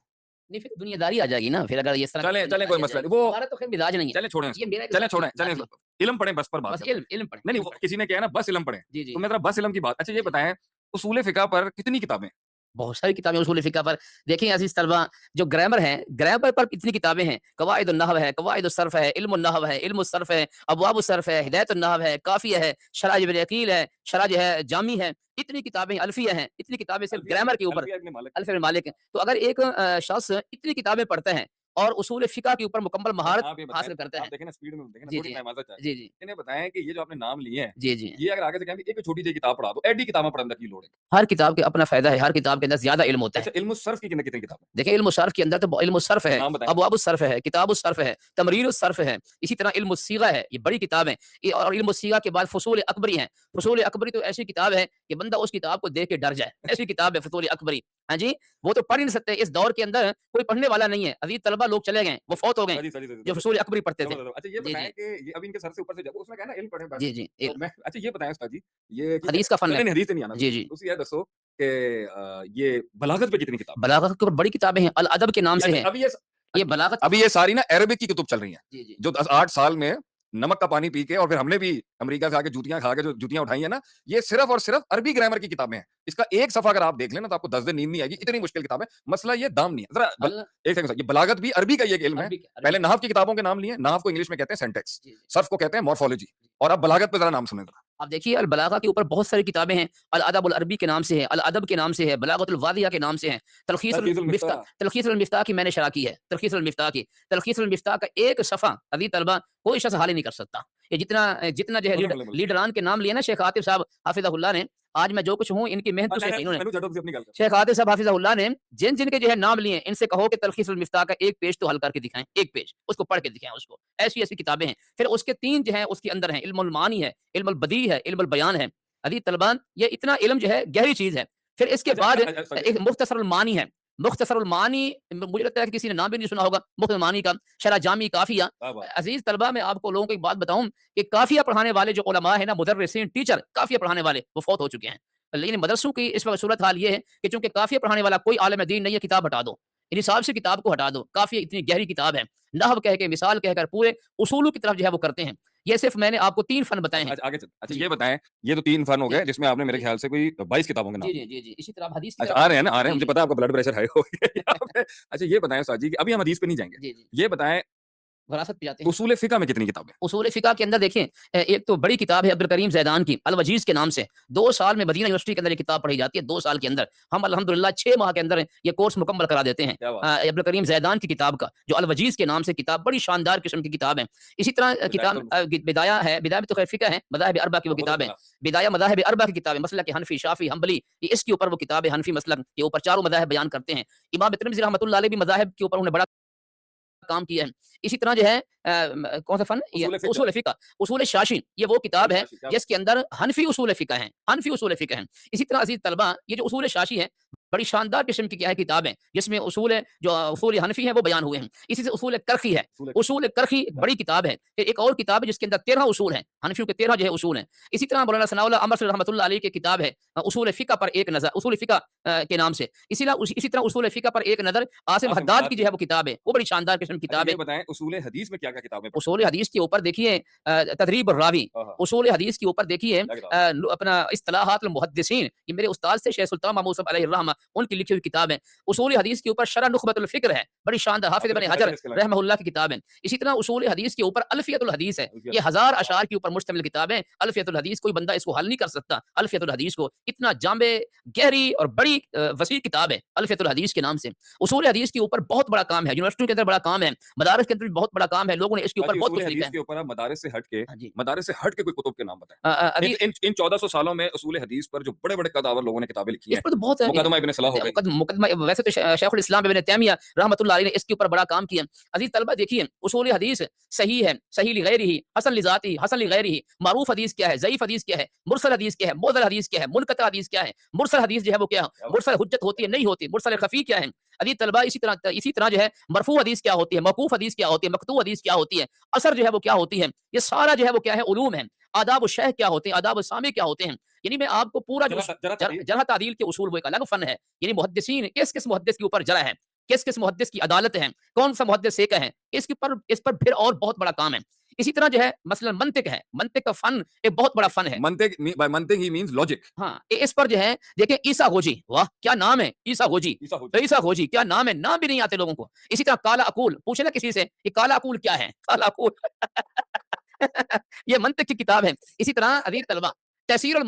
नहीं फिर दुनियादारी आ जाएगी ना, फिर अगर इस तरह की चलें चलें कोई दुनियादारी आ मसला नहीं जाएगी। वो हमारा तो खैर मिज़ाज नहीं है। चलें छोड़ें ये इसको मेरा एक चलें ज़ाती छोड़ें चलें ज़ाती इल्म पढ़ें बस पर बात बस करते हैं। इल्म पढ़ें, नहीं नहीं इल्म वो पढ़ें। किसी ने कहा है ना बस इल्म पढ़ें जी, जी। तो मैं जरा बस इल्म की बात अच्छा ये जी, जी। बताएं उसूल फिका पर कितनी किताबें बहुत सारी किताबें उसूल फ़िक़्ह पर देखिए अज़ीज़ तलबा जो ग्रामर है, ग्रामर पर इतनी किताबें हैं, कवाइदुन-नहव है, कवाइदुस-सर्फ़ है, इल्मुन-नहव है, इल्मुस-सर्फ़ है, अबवाबुस-सर्फ़ है, हिदायतुन-नहव है, काफ़िया है, शरह इब्न अक़ील है, शरह जो है जामी है, इतनी किताबें अल्फ़िया हैं, इतनी किताबें सिर्फ़ ग्रामर के ऊपर अल्फिया इब्न मालिक अल्फ़िया इब्न मालिक है। तो अगर एक शख़्स इतनी किताबें पढ़ता है और उसूल फ़िक़्ह के ऊपर मुकम्मल अच्छा महारत आप ये बताएं हासिल करता आप है देखें ना स्पीड में देखें ना जी, थोड़ी जी। तमाज़ा चाहिए जी, जी। इन्हें बताएं कि ये जो आपने नाम लिए हैं जी, जी। ये अगर आगे से कहें कि एक छोटी सी किताब पढ़ा दो एडी किताबें पढ़ने की लोड़ है हर किताब का अपना फ़ायदा है, हर किताब के अंदर ज़्यादा इल्म होता है। अच्छा इल्म सर्फ की कितनी कितनी किताबें देखिए इल्म सर्फ़ के अंदर तो इल्म सर्फ़ है, नाम बताएं अबवाबुस सर्फ़ है, किताबुस सर्फ़ है, तमरीरुस सर्फ़ है, इसी तरह इल्म सीगा है, ये बड़ी किताब है। ये और इल्म सीगा के बाद फ़ुसूल अकबरी है। फ़ुसूल अकबरी तो ऐसी किताब है कि बंदा उस किताब को देख के डर जाए, ऐसी किताब है फ़ुसूल अकबरी। हाँ जी, वो तो पढ़ ही नहीं सकते, इस दौर के अंदर कोई पढ़ने वाला नहीं है। अज़ीज़ तलबा लोग चले गए, वो फ़ौत हो गए, सही सही सही जो समझ फ़ुसूल अकबरी पढ़ते थे। समझ रहा हूँ। अच्छा ये जी, बताएं जी। कि ये अभी इनके सर से ऊपर से जब उसने कहा ना इल्म पढ़ें बस जी, जी। तो मैं अच्छा ये बताएं उस्ताद जी ये ठीक है हदीस का फ़न है। नहीं नहीं हदीस से नहीं आना जी, जी। तुसी ये दसो कि ये बलागत पे कितनी किताब बलागत के ऊपर बड़ी किताबें हैं, अल अदब के नाम से अच्छा है। ये अच्छा, बलागत अभी ये सारी ना अरबिक की कुतुब चल रही हैं जी, जी। जो 8 साल में नमक का पानी पी के और फिर हमने भी अमेरिका से आके जूतियां खा के जो जूतियां उठाई है ना ये सिर्फ और सिर्फ अरबी ग्रामर की किताबें हैं इसका एक सफा अगर आप देख लेना तो आपको 10 दिन नींद नहीं आएगी इतनी मुश्किल किताब है मसला ये दाम नहीं है अल एक सेकंड ये बलागत भी अरबी का ये एक इल्म है अरबी पहले का नहव की किताबों के नाम लिए नहव को इंग्लिश में कहते हैं सेंटेक्स जी, जी। सर्फ को कहते हैं मॉर्फोलॉजी और अब बलागत पे जरा नाम सुने जरा अब देखिए अल बलागा के ऊपर बहुत सारी किताबें हैं। अल अदब अल अरबी के नाम से है, अल अदब के नाम से है, बलागतुल वादिया के नाम से है, तरकीजुल मिफ्ता तलखीसुल मिफ्ताह की मैंने शरह की है, तलखीसुल मिफ्ताह की। तलखीसुल मिफ्ताह का एक सफ़ा अज़ीज़ तलबा कोई शख़्स हाल ही नहीं कर सकता। ये जितना जो है बोले बोले बोले लीडरान के नाम लिए ना शेख आतिफ़ साहब हाफ़िज़हुल्लाह ने, आज मैं जो कुछ हूँ इनकी मेहनत से है इन्होंने। मैनू छड्डो तुसी अपनी गल शेख आतिफ़ साहब हाफ़िज़हुल्लाह ने जिन-जिन के जो है नाम लिए, इनसे कहो कि तलख़ीसुल मिफ्ताह का एक पेज तो हल करके दिखाएँ, एक पेज, उसको पढ़ के दिखाएँ उसको। ऐसी-ऐसी किताबें हैं। फिर उसके 3 जो हैं उसके अंदर हैं, इल्मुल मानी है, इल्मुल बदी है, इल्मुल बयान है। अज़ीज़ तलबान ये इतना इल्म जो है गहरी चीज़ है। फिर इसके अच्छा बाद अच्छा एक मुख्तसरुल मानी है। मुख्तसरुल मानी मुझे लगता है कि किसी ने नाम भी नहीं सुना होगा, मुख्तसरुल मानी का, शरह जामी काफ़िया। क्या बात अज़ीज़ तलबा मैं आपको लोगों को एक बात बताऊँ कि काफ़िया पढ़ाने वाले जो उलमा हैं ना, मुदर्रिसीन, टीचर, काफ़िया पढ़ाने वाले, वो फ़ौत हो चुके हैं। लेकिन मदरसों की इस वक़्त सूरत हाल ये है कि चूँकि काफ़िया पढ़ाने वाला कोई आलिम दीन नहीं है, किताब हटा दो। इन हिसाब से किताब को हटा दो। काफ़िया इतनी गहरी किताब है। नहव कह के, मिसाल कहकर पूरे उसूलों की तरफ जो है वो करते हैं। ये सिर्फ़ मैंने आपको 3 फ़न बताए अच्छा हैं। अच्छा आगे चल अच्छा जी, ये बताएं ये तो 3 फन हो जी, गए जिसमें आपने मेरे जी, ख्याल से कोई 22 किताबों के जी, नाम जी, लिए जी, जी। इसी तरह आप हदीस की अच्छा तरफ आएँ। आ रहे हैं जी, मुझे जी, पता है आपका ब्लड प्रेशर हाई हो गया है यहाँ पे अच्छा ये बताएं उस्ताद जी कि अभी हम हदीस पे नहीं जाएंगे जी, जी। ये बताएं विरासत पे जाते हैं। उसूल फिक़्ह में कितनी किताबें उसूल फ़िक़्ह के अंदर देखिए एक तो बड़ी किताब है अब्दुल करीम ज़ैदान की अल वजीज़ के नाम से 2 साल में मदीना यूनिवर्सिटी के अंदर ये किताब पढ़ी जाती है 2 साल के अंदर। हम अल्हम्दुलिल्लाह 6 माह के अंदर ये कोर्स मुकम्मल करा देते हैं। क्या बात अब्दुल करीम ज़ैदान की किताब का जो अल वजीज़ के नाम से किताब बड़ी शानदार किस्म की किताब है। इसी तरह किताब बिदायतुल मुस्त बिदाया है, बिदाया में तो खैर फ़िक़्ह है, मज़ाहिब अरबा की वो बहुत किताब अच्छी है। बात बिदाया मज़ाहिब अरबा की किताब है, मसलक हनफ़ी, शाफ़ी, हम्बली ये इसके ऊपर वो किताब है हनफ़ी मसलक के ऊपर चारों मज़ाहिब बयान करते हैं। इमाम तिरमिज़ी रहमतुल्लाह अलैह भी मज़ाहिब के ऊपर उन्होंने बड़ा काम किया है। इसी तरह जो है कौन-सा फ़न? ये उसूल फिक़्ह उसूल फ़िक़्ह, उसूल शाशी ये वो उसूल किताब है शाशी क्या बात जिसके अंदर हनफ़ी उसूल फ़िक़्ह हैं, हनफ़ी उसूल फ़िक़्ह हैं। इसी तरह अज़ीज़ तलबा ये जो उसूल शाशी है, बड़ी शानदार किस्म की क्या है किताब है, जिसमें उसूल हनफ़ी है वो बयान हुए हैं। इसी से उसूल करख़ी है, उसूल उसूल करख़ी एक क्या बड़ी किताब है। फिर एक और किताब है जिसके अंदर 13 उसूल हैं, हनफ़ियों के 13 जो है उसूल हैं। इसी तरह मौलाना सनाउल्लाह अमर रहमतुल्लाह अलैह की किताब है उसूल फ़िक़्ह पर एक नज़र, उसूल फ़िक़्ह के नाम से। इसी तरह उसूल फ़िक़्ह पर एक नज़र आसिम आसिम हद्दाद हद्दाद की जो की है वो किताब है, वो बड़ी शानदार किस्म की अच्छा किताब ये है। बताएं उसूल हदीस में क्या-क्या किताबें पढ़ी उसूल हदीस के ऊपर देखिए तदरीब रावी, आहा उसूल हदीस के ऊपर देखिए क्या किताब है अपना इस्तिलाहात मुहद्दिसीन ये मेरे उस्ताद से शेख सुल्तान महमूद साहब अलैहि रहमा उनकी लिखी हुई किताब है। उसूल हदीस के ऊपर शरह नुखबतुल फ़िक्र है, बड़ी शानदार हाफ़िज़ इब्न हजर रहमहुल्लाह की किताब है। इसी तरह उसूल हदीस के ऊपर अल्फ़ियतुल हदीस है। ये 1000 अशआर के ऊपर मुश्तमिल किताब है। अल्फ़ियतुल हदीस कोई बंदा इसको हल नहीं कर सकता। अल्फ़ियतुल हदीस को इतना जामे, गहरी और बड़ी वसी किताब है अल्फ़ियतुल हदीस के नाम से। उसूल हदीस के ऊपर बहुत बड़ा काम है, यूनिवर्सिटियों के अंदर बड़ा काम है, मदारिस के अंदर भी बहुत बड़ा काम है, लोगों ने इसके ऊपर बाकी बहुत उसूल कुछ लिखा हदीस है। के ऊपर आप हाँ जी। मदारिस से हट के कोई कुतुब के नाम बताएँ। अभी इन 1400 सालों में उसूल हदीस पर जो बड़े-बड़े कदावर लोगों ने किताबें लिखी इस हैं, पर तो बहुत मुकद्दमा इब्न सलाह हो गई। मुकदमा वैसे तो शेखुल इस्लाम इब्न तैमिया रहमतुल्लाह अलैह ने इसके ऊपर बड़ा काम किया। अज़ीज़ तलबा देखिए, उसूल हदीस सही है, सही लिगैरिही, हसन लिज़ातिही, हसन लिगैरिही, मारूफ हदीस क्या है, ज़ईफ हदीस क्या है, मुरसल हदीस क्या है, मुअद्दल हदीस क्या है, मुनक़ता हदीस क्या है, मुरसल हदीस जो है वो क्या है, क्या बात मुरसल हुज्जत होती है, नहीं होती, मुरसल खफ़ी क्या है। अज़ीज़ तलबा इसी तरह जो है मरफ़ू हदीस क्या होती है, मौकूफ़ हदीस क्या होती है, मक़तू हदीस क्या होती है, असर जो है वो क्या होती है। ये सारा जो है वो क्या है उलूम है। आदाब शरह क्या होते हैं, आदाब सामी क्या होते हैं। यानी मैं आपको पूरा जो जरा तारीफ जरह तादील के उसूल वो एक अलग फन है। यानी मुहद्दिसीन किस-किस मुहद्दिस के ऊपर जरह है, किस-किस मुहद्दिस की अदालत है, कौन-सा मुहद्दिस सेका है, इस पर फिर और बहुत बड़ा काम है। इसी तरह जो है मसलन मंतिक है, मंतिक का फन एक बहुत बड़ा फन है। मंतिक ही मीन्स लॉजिक। हाँ, इस पर जो है देखिए ईसा गोजी, वाह! क्या नाम है ईसा गोजी। ईसा हो जी। ईसा गोजी क्या नाम है, नाम भी नहीं आते लोगों को। इसी तरह काला अकूल, पूछे ना किसी से कि काला अकूल क्या है? काला अकूल ये मंतिक की किताब है। इसी तरह अज़ीज़ तलबा तहसीरुल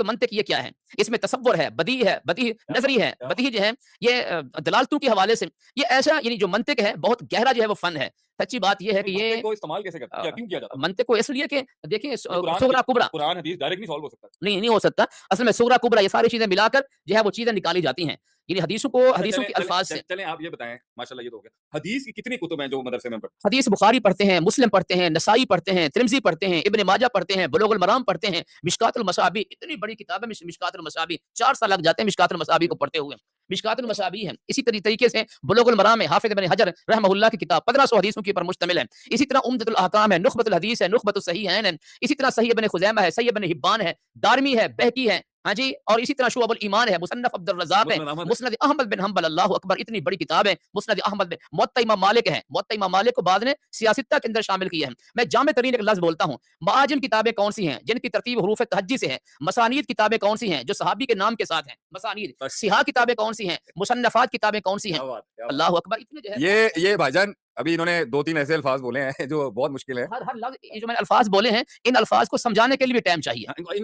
मंतिक ये क्या है? इसमें तसव्वुर है, बदी क्या बात नज़री है, है, क्या बात बदी जो है ये दलालतों के हवाले से ये ऐसा यानी जो मंतिक है बहुत गहरा जो है वो फन है। सच्ची बात ये है है। कि मंतिक ये को इस्तेमाल कैसे करते हैं? क्या क्यों किया जाता है मंतिक? मंतिक को इसलिए कि देखिए ये सुगरा कुबरा कुरान हदीस डायरेक्ट नहीं सॉल्व हो सकता। नहीं, नहीं हो सकता। असल में सुगरा कुबरा ये सारी चीज़ें मिलाकर जो है वो चीज़ें निकाली जाती हैं। यानी अच्छा हदीसों चलें के चलें अल्फाज चल से। चलें आप ये बताएँ, माशाल्लाह ये तो हो गया। हदीस की कितनी कुतुब हैं जो मदरसे में पढ़ते हदीस बुखारी पढ़ते हैं, मुस्लिम पढ़ते हैं, नसाई पढ़ते हैं, तिरमिज़ी पढ़ते हैं, इब्न माजा पढ़ते हैं, बुलूगुल मराम पढ़ते हैं, मिशकातुल मसाबी इतनी बड़ी किताब है मिशकातुल मसाबी 4 साल लग जाते हैं मिशकातुल मसाबी को पढ़ते हुए। मिशकातुल मसाबी है। इसी तरीके से बुलूगुल मराम है, हाफ़िज़ इब्न हजर रहमहुल्लाह की किताब 1500 हदीसों के ऊपर मुश्तमिल है। इसी तरह उम्दतुल अहकाम है, नुख़बतुल हदीस है, नुख़बतुस सहीहैन है। इसी तरह सही इब्न खुज़ैमा है, सही इब्न हिब्बान है, दारमी है, बहकी है। हाँ जी, और इसी तरह शुअबुल ईमान है, मुसन्नफ़ अब्दुर रज़्ज़ाक़ है, मुस्नद अहमद है। मुस्नद अहमद बिन हम्बल अल्लाहु अकबर इतनी बड़ी किताब है, मुस्नद अहमद बिन मुवत्ता इमाम मालिक है, मुवत्ता इमाम मालिक को बाद ने सियासत्ता के अंदर शामिल किया है। मैं जामे तरीन एक लफ्ज़ बोलता हूँ, माजिम किताबें कौन-सी हैं, जिनकी तरतीब हुरूफ़ तहज्जी से है, मसानीद किताबें कौन-सी हैं, जो सहाबी के नाम के साथ हैं, मसानीद, सिहा किताबें कौन-सी हैं, मुसन्नफ़ात किताबें कौन-सी हैं, क्या बात है, क्या बात अल्लाहु अकबर इतने जो है है। ये भाईजान अभी इन्होंने 2-3 ऐसे अल्फाज बोले हैं जो बहुत मुश्किल है। हर हर लफ्ज़ ये जो मैंने अल्फाज बोले हैं, इन अल्फाज को समझाने के लिए भी टाइम चाहिए। हाँ,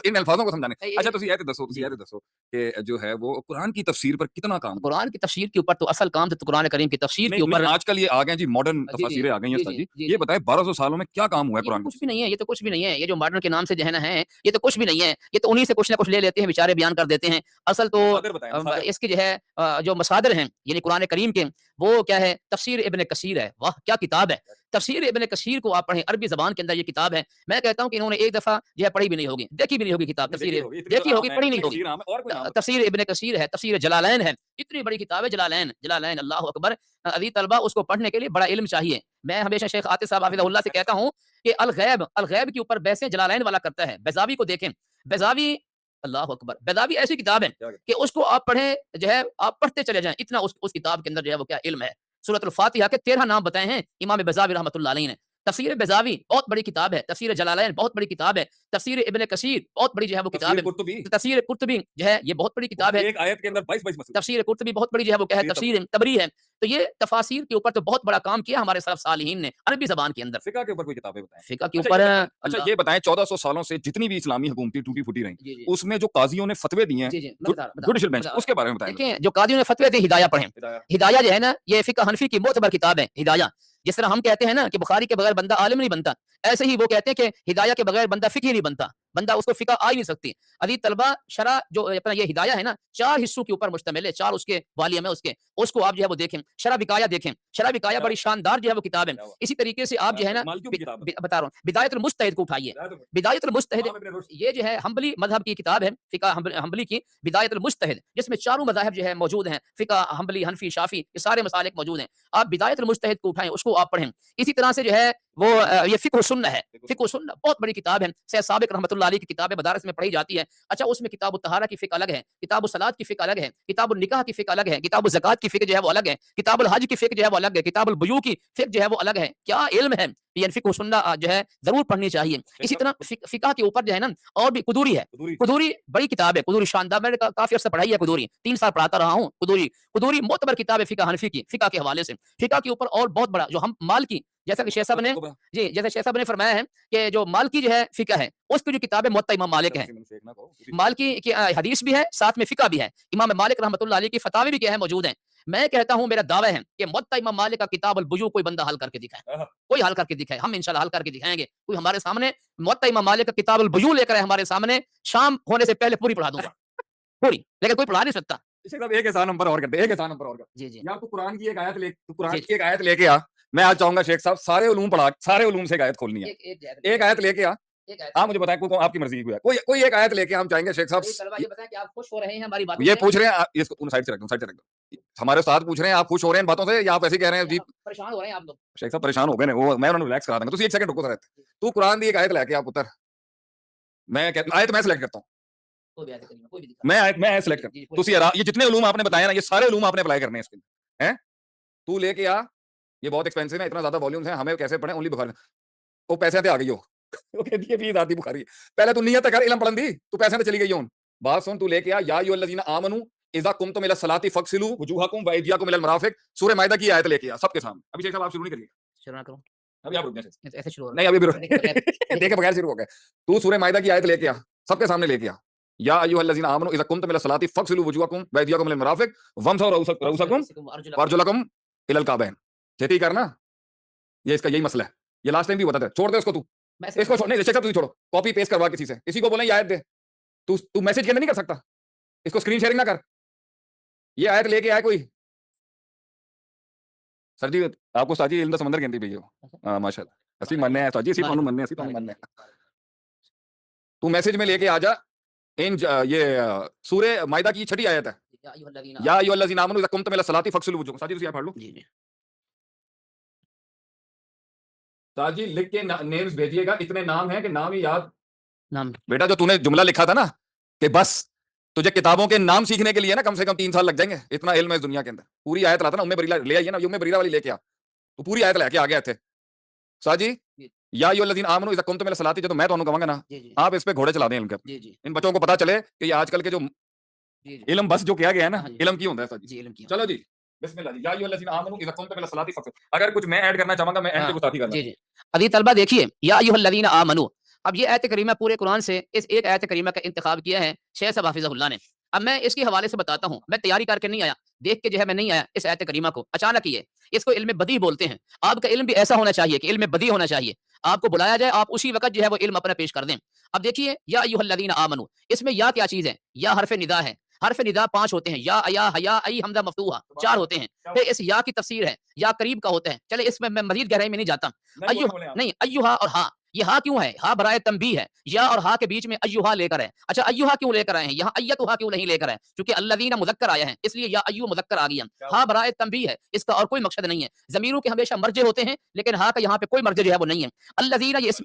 इन अल्फाजों को समझाने। ए अच्छा ए तुसी जी। ये तो दसो कि जो है वो कुरान की तफसीर पर कितना काम हुआ? कुरान की तफ़सीर के ऊपर तो असल काम तो कुरान करीम की तफ़सीर के नहीं, नहीं ऊपर आजकल ये आ गए हैं जी मॉडर्न जी, जी। तफासिरें आ गई हैं जी, उस्ताद जी। जी। जी, ये जी। बताएँ 1200 सालों में क्या काम हुआ है ये तो कुरान की कुछ तफसीर भी पर? नहीं है, ये तो कुछ भी नहीं है। ये जो मॉडर्न के नाम से जो है ना है, ये तो कुछ भी नहीं है। ये तो उन्हीं से कुछ ना कुछ ले लेते हैं, बेचारे बयान कर देते हैं। असल तो मसादिर बताएँ, मसादिर बताएँ। इसके जो है जो मसादिर हैं, यानी कुरान करीम के, वो क्या है? तफ़सीर इब्न कसीर है। वाह! क्या किताब है। तफ़सीर इब्न कसीर को आप पढ़ें, अरबी ज़बान के अंदर ये किताब है। मैं कहता हूँ कि इन्होंने एक दफ़ा जो है पढ़ी भी नहीं होगी, देखी भी नहीं होगी किताब नहीं देखी तफ़सीर तो होगी, इतनी तो देखी होगी, आम है, पढ़ी नहीं इतनी होगी। कसीर आम है और कोई नाम बताएँ। तफ़सीर इब्न कसीर है, तफ़सीर जलालैन है। इतनी बड़ी किताब है जलालैन, जलालैन अल्लाहु अकबर। अज़ीज़ तलबा उसको पढ़ने के लिए बड़ा इल्म चाहिए। मैं हमेशा शेख आतिफ़ साहब हाफ़िज़हुल्लाह से कहता हूँ कि अल-गैब के ऊपर बहसें जलालैन वाला करता है। बैज़ावी को देखें, बैज़ावी अल्लाहु अकबर! बैज़ावी ऐसी किताब है क्या कि उसको आप पढ़ें जो है आप पढ़ते चले जाएँ, इतना उस किताब के अंदर जो है वो क्या इल्म है। सूरतुल फ़ातिहा के 13 नाम बताए हैं इमाम बैज़ावी रहमतुल्लाह अलैह ने। तफ़सीर बैज़ावी बहुत बड़ी किताब है, तफ़सीर जलालैन बहुत बड़ी किताब है, तफ़सीर इब्न कसीर बहुत बड़ी जो है वो किताब तफसीर है। कुर्तुबी, तफ़सीर कुर्तुबी जो है ये बहुत बड़ी वो किताब है। एक आयत के अंदर 22-22 मसले। तफ़सीर कुर्तुबी बहुत बड़ी जो है वो क्या है तफसीर तबरी। तफ़सीर तबरी है। तो ये तफ़ासीर के ऊपर तो बहुत बड़ा काम किया हमारे सलफ़ सालिहीन ने अरबी ज़बान के अंदर। फ़िक़्ह के ऊपर कोई किताबें बताएँ। फ़िक़्ह के ऊपर अच्छा अल्लाह ये बताएँ 1400 सालों से जितनी भी इस्लामी हुकूमतें टूटी-फूटी रहीं, जी, जी। उसमें जो काज़ियों ने फ़तवे दिए हैं, जी, जी। मैं जु बता रहा बता जुडिशल बेंच बता उसके बारे में बताएँ ज़रा। देखिए, जो कादियों ने फ़तवे दिए हिदाया पढ़ें। हिदाया हिदाया जो है ना, ये फ़िक़्ह हनफ़ी की मोतबर किताब है, हिदाया। जिस तरह हम कहते हैं ना कि बुखारी के बगैर बंदा आलिम नहीं बनता, ऐसे ही वो कहते हैं कि हिदाया के बगैर बंदा फ़िक़्ही नहीं बनता। बंदा उसको फ़िक़्ह आ ही नहीं सकती। अज़ीज़ तलबा शरह जो अपना ये हिदाया है ना, 4 हिस्सों के ऊपर मुश्तमिल है, 4 उसके वॉल्यूम है उसके। उसको आप जो है वो देखें। शरह विकाया देखें। शरह विकाया क्या बड़ी शानदार जो है वो किताब है। क्या हुआ? इसी तरीके से आप जो है ना मालिकियों की बि किताब बि बताएँ। बता रहा हूँ, बिदायतुल मुज्तहिद को उठाइए। हिदायतुल बिदायतुल मुज्तहिद इमाम इब्न रुश्द। ये जो है हम्बली मज़हब की किताब है, फ़िक़्ह हम्बली की बिदायतुल मुज्तहिद जिसमें चारों मज़ाहिब जो है मौजूद हैं, फ़िक़्ह, हम्बली, हनफ़ी, शाफ़ी ये सारे मसालिक मौजूद हैं। आप बिदायतुल मुज्तहिद को उठाएँ, उसको आप पढ़ें। इसी तरह से जो है वो ये फ़िक़्ह सुन्नह है। फ़िक़्ह सुन्नह बहुत बड़ी किताब है। सैयद साबिक़ रहमतुल्लाह अलैह की किताब है, मदारिस में पढ़ी जाती है। अच्छा, उसमें किताबुत तहारा की फ़िक़्ह अलग है, किताबुस सलात की फ़िक़्ह अलग है, किताबुन निकाह की फ़िक़्ह अलग है, किताबुल ज़कात की फ़िक़्ह जो है वो अलग है, किताबुल हज की फ़िक़्ह जो है वो अलग है, किताबुल बुयू की फ़िक़्ह जो है वो अलग है। क्या इल्म है! ये फ़िक़्ह सुन्नह जो है ज़रूर पढ़नी चाहिए। शेख इसी साहब तरह फ़िक़्ह के ऊपर जो है ना और भी कुदूरी है। हुज़ूरी कुदूरी बड़ी किताब है, कुदूरी शानदार, मैंने काफ़ी अर्सा पढ़ाई है कुदूरी, 3 साल पढ़ाता रहा हूँ कुदूरी। कुदूरी मोतबर किताब है फ़िक़्ह हनफ़ी की, फ़िक़्ह के हवाले से। फ़िक़्ह के ऊपर और बहुत बड़ा जो हम माल की, जैसा कि शेख साहब ने जी, जैसे शेख साहब ने फरमाया है कि जो मालिकी जो है फ़िक़्ह है, उसकी जो किताब है मुवत्ता इमाम मालिक है। मालिकी की हदीस भी है, साथ में फ़िक़्ह भी है। इमाम मालिक रहमतुल्लाह अलैह की फ़तावे भी क्या है मौजूद हैं। मैं कहता हूँ, मेरा दावा है कि मुवत्ता इमाम मालिक का किताब अल बुयू कोई बंदा हल करके दिखाए। कोई हल करके दिखाए, हम इंशाल्लाह हल करके दिखाएँगे। कोई हमारे सामने मुवत्ता इमाम मालिक का किताब अल बुयू लेकर आए हमारे सामने, शाम होने से पहले पूरी पढ़ा दूँगा, पूरी। लेकिन कोई पढ़ा नहीं सकता। शेख साहब एक एहसान हम पर और कर दे, एक एहसान हम पर और कर। जी, जी। या तू कुरान की एक आयत ले, तू कुरान जी, की एक आयत लेके आ। मैं आज चाहूँगा शेख साहब सारे उलूम से एक आयत खोलनी है। एक एक जो है एक आयत लेके आ। एक आयत आप लेके मुझे बताएँ कोई आपकी मर्ज़ी की कोई कोई कोई एक आयत लेके हम चाहेंगे शेख साहब अभी तलबा ये बताएँ कि आप खुश हो रहे हैं हमारी बातों ये से पूछ रहे हैं इसको साइड से रख दो, साइड से रख दो। हमारे उस्ताद पूछ रहे हैं आप खुश हो रहे हैं इन बातों से या आप ऐसे ही कह रहे हैं जी या परेशान हो रहे हैं आप लोग? शेख साहब परेशान हो गए ने वो मैं उन्हें रिलैक्स करा दूंगा। तुसी 1 सेकंड रुको ज़रा। तू कुरान दी एक आयत लेके आ पुत्र। मैं कहता आयत मैं सिलेक्ट करता हूँ। कोई भी आयत करीमा, कोई भी दिखा मैं आयत जी, सिलेक्ट कर जी, पूरे तुसी ये जितने उलूम आपने बताए ना ये सारे उलूम आपने अप्लाई करने हैं इसके लिए। हैं? तू लेके आ। ये बहुत एक्सपेंसिव है, इतना ज़्यादा वॉल्यूम्स हैं, हमें कैसे पढ़ें ओनली बुखारी। वो पैसे ते आ गई हो। वो कहती है फीस आती बुखारी। पहले तू नियत कर इल्म पढ़न दी, तू पैसे ते चली गई हो। बात सुन तू लेके आ या अय्युहल्लज़ीना आमनू इज़ा कुमतुम इला सलाति फगसिलू वुजूहकुम व अयदियकुम इलल मराफ़िक। सूरह माइदा की आयत लेके आ सबके सामने। अभी शेख साहब आप शुरू नहीं करिए। शुरू ना करूँ? अभी आप रुक जाइए। ऐसे शुरू हो रहा नहीं अभी भी है। देखे बगैर देखे देखे बगैर शुरू हो गए। तू सूरह माइदा की आयत लेके आ, सबके सामने लेके आ। या अय्युहल्लज़ीना आमनू इज़ा कुमतुम इला सलाति फगसिलू वुजूहकुम व अयदियकुम इलल मराफ़िक वमसहू रऊसकुम वअरजुलकुम इलल काबैन। खेती करना, ये इसका यही मसला है। ये लास्ट टाइम भी हुआ था। छोड़ दे उसको तू। मैं ऐसे इसको करता छोड़ नहीं शेख साहब तुसी छोड़ो। कॉपी पेस्ट करवा किसी से। इसी को बोलें ये आयत दे। तू तू मैसेज के अंदर नहीं कर सकता। इसको स्क्रीन शेयरिंग ना कर। ये आयत लेके आए कोई। सर जी आपको साजी इल्म दा समंदर कहती पई हो। हूँ। हां माशाल्लाह। ਅਸੀਂ ਮੰਨਿਆ ਹੈ ਸਾਜੀ ਅਸੀਂ ਤੁਹਾਨੂੰ ਮੰਨਿਆ ਅਸੀਂ ਤੁਹਾਨੂੰ बारिक ਮੰਨਿਆ तू मैसेज में लेके आ जा इन ये सूरह माइदा की छठी आयत है या अय्युहल्लज़ीना या अय्युहल्लज़ीना आमनू इज़ा कुमतुम इला सलाति फगसिलू वुजूहकुम साजी तुसी आप पढ़ लो जी, जी। साजी लिख के नेम्स भेजिएगा इतने नाम हैं कि नाम ही याद नाम बेटा जो तूने जुमला लिखा था ना कि बस तुझे किताबों के नाम सीखने के लिए ना कम से कम 3 साल लग जाएंगे इतना इल्म है इस दुनिया के अंदर पूरी आयत लाता ना उम्मे बरीरा ले आइए ना उम्मे बरीरा वाली लेके आ तू पूरी आयत लेके आ गया थे साजी जी, या अय्युहल्लज़ीना आमनू इज़ा कुमतुम इला सलाति जो तो मैं ਤੁਹਾਨੂੰ ਕਵਾਂਗਾ ना जी, जी। आप इस पे घोड़े चला दें इल्म के अपने जी, जी। इन बच्चों को पता चले कि ये आजकल के जो जी, जी। इल्म बस जो किया गया है ना हाँ जी। इल्म की होता है साजी जी, इल्म की चलो जी बिस्मिल्लाह जी या अय्युहल्लज़ीना आमनू इज़ा कुमतुम इला सलाति फगसिलू अगर कुछ मैं ऐड करना चाहूंगा मैं एंड हाँ, पे गुस्ताखी करना जी, चाहूंगा जी। अभी तलबा देखिए, या अय्युहल्लज़ीना आमनू, अब ये आयत करीमा पूरे कुरान से इस एक आयत करीमा का इंतखाब किया है शेख साहब हाफ़िज़हुल्लाह ने। अब मैं इसके हवाले से बताता हूँ, मैं तैयारी करके नहीं आया, देख के जो है मैं नहीं आया इस आयत करीमा को, अचानक ही है। इसको इल्म बदी बोलते हैं। आपका इल्म भी ऐसा होना चाहिए कि इल्म बदी होना चाहिए। आपको बुलाया जाए, आप उसी वक़्त जो है वो इल्म अपना पेश कर दें। अब देखिए, या अय्युहल्लज़ीना आमनू, इसमें या क्या चीज़ है? या हर्फ़ निदा है। हर्फ़ निदा 5 होते हैं, या, अया, हया, अई, हमज़ा मफ़तूहा, 4 होते हैं। फिर इस या की तफ़सीर है, या करीब का होता है। चलिए इसमें मैं मज़ीद गहराई में नहीं जाता। नहीं अय्युह बोले आप नहीं, अय्युहा और हा, ये हा क्यों है? हा बराए तंबीह है। या और हा के बीच में अय्युहा लेकर है। अच्छा, अय्युहा क्यों लेकर आए हैं? यहाँ अय्यतुहा क्यों नहीं लेकर आए? क्योंकि अल्लज़ीना मुज़क्कर आया है, इसलिए या अय्यु मुज़क्कर आ गया। हा बराए तंबीह है, इसका और कोई मकसद नहीं है। ज़मीरों के हमेशा मर्जे होते हैं, लेकिन हा का यहाँ पे कोई मर्जे जो है वो नहीं है। अल्लज़ीना ये इस्म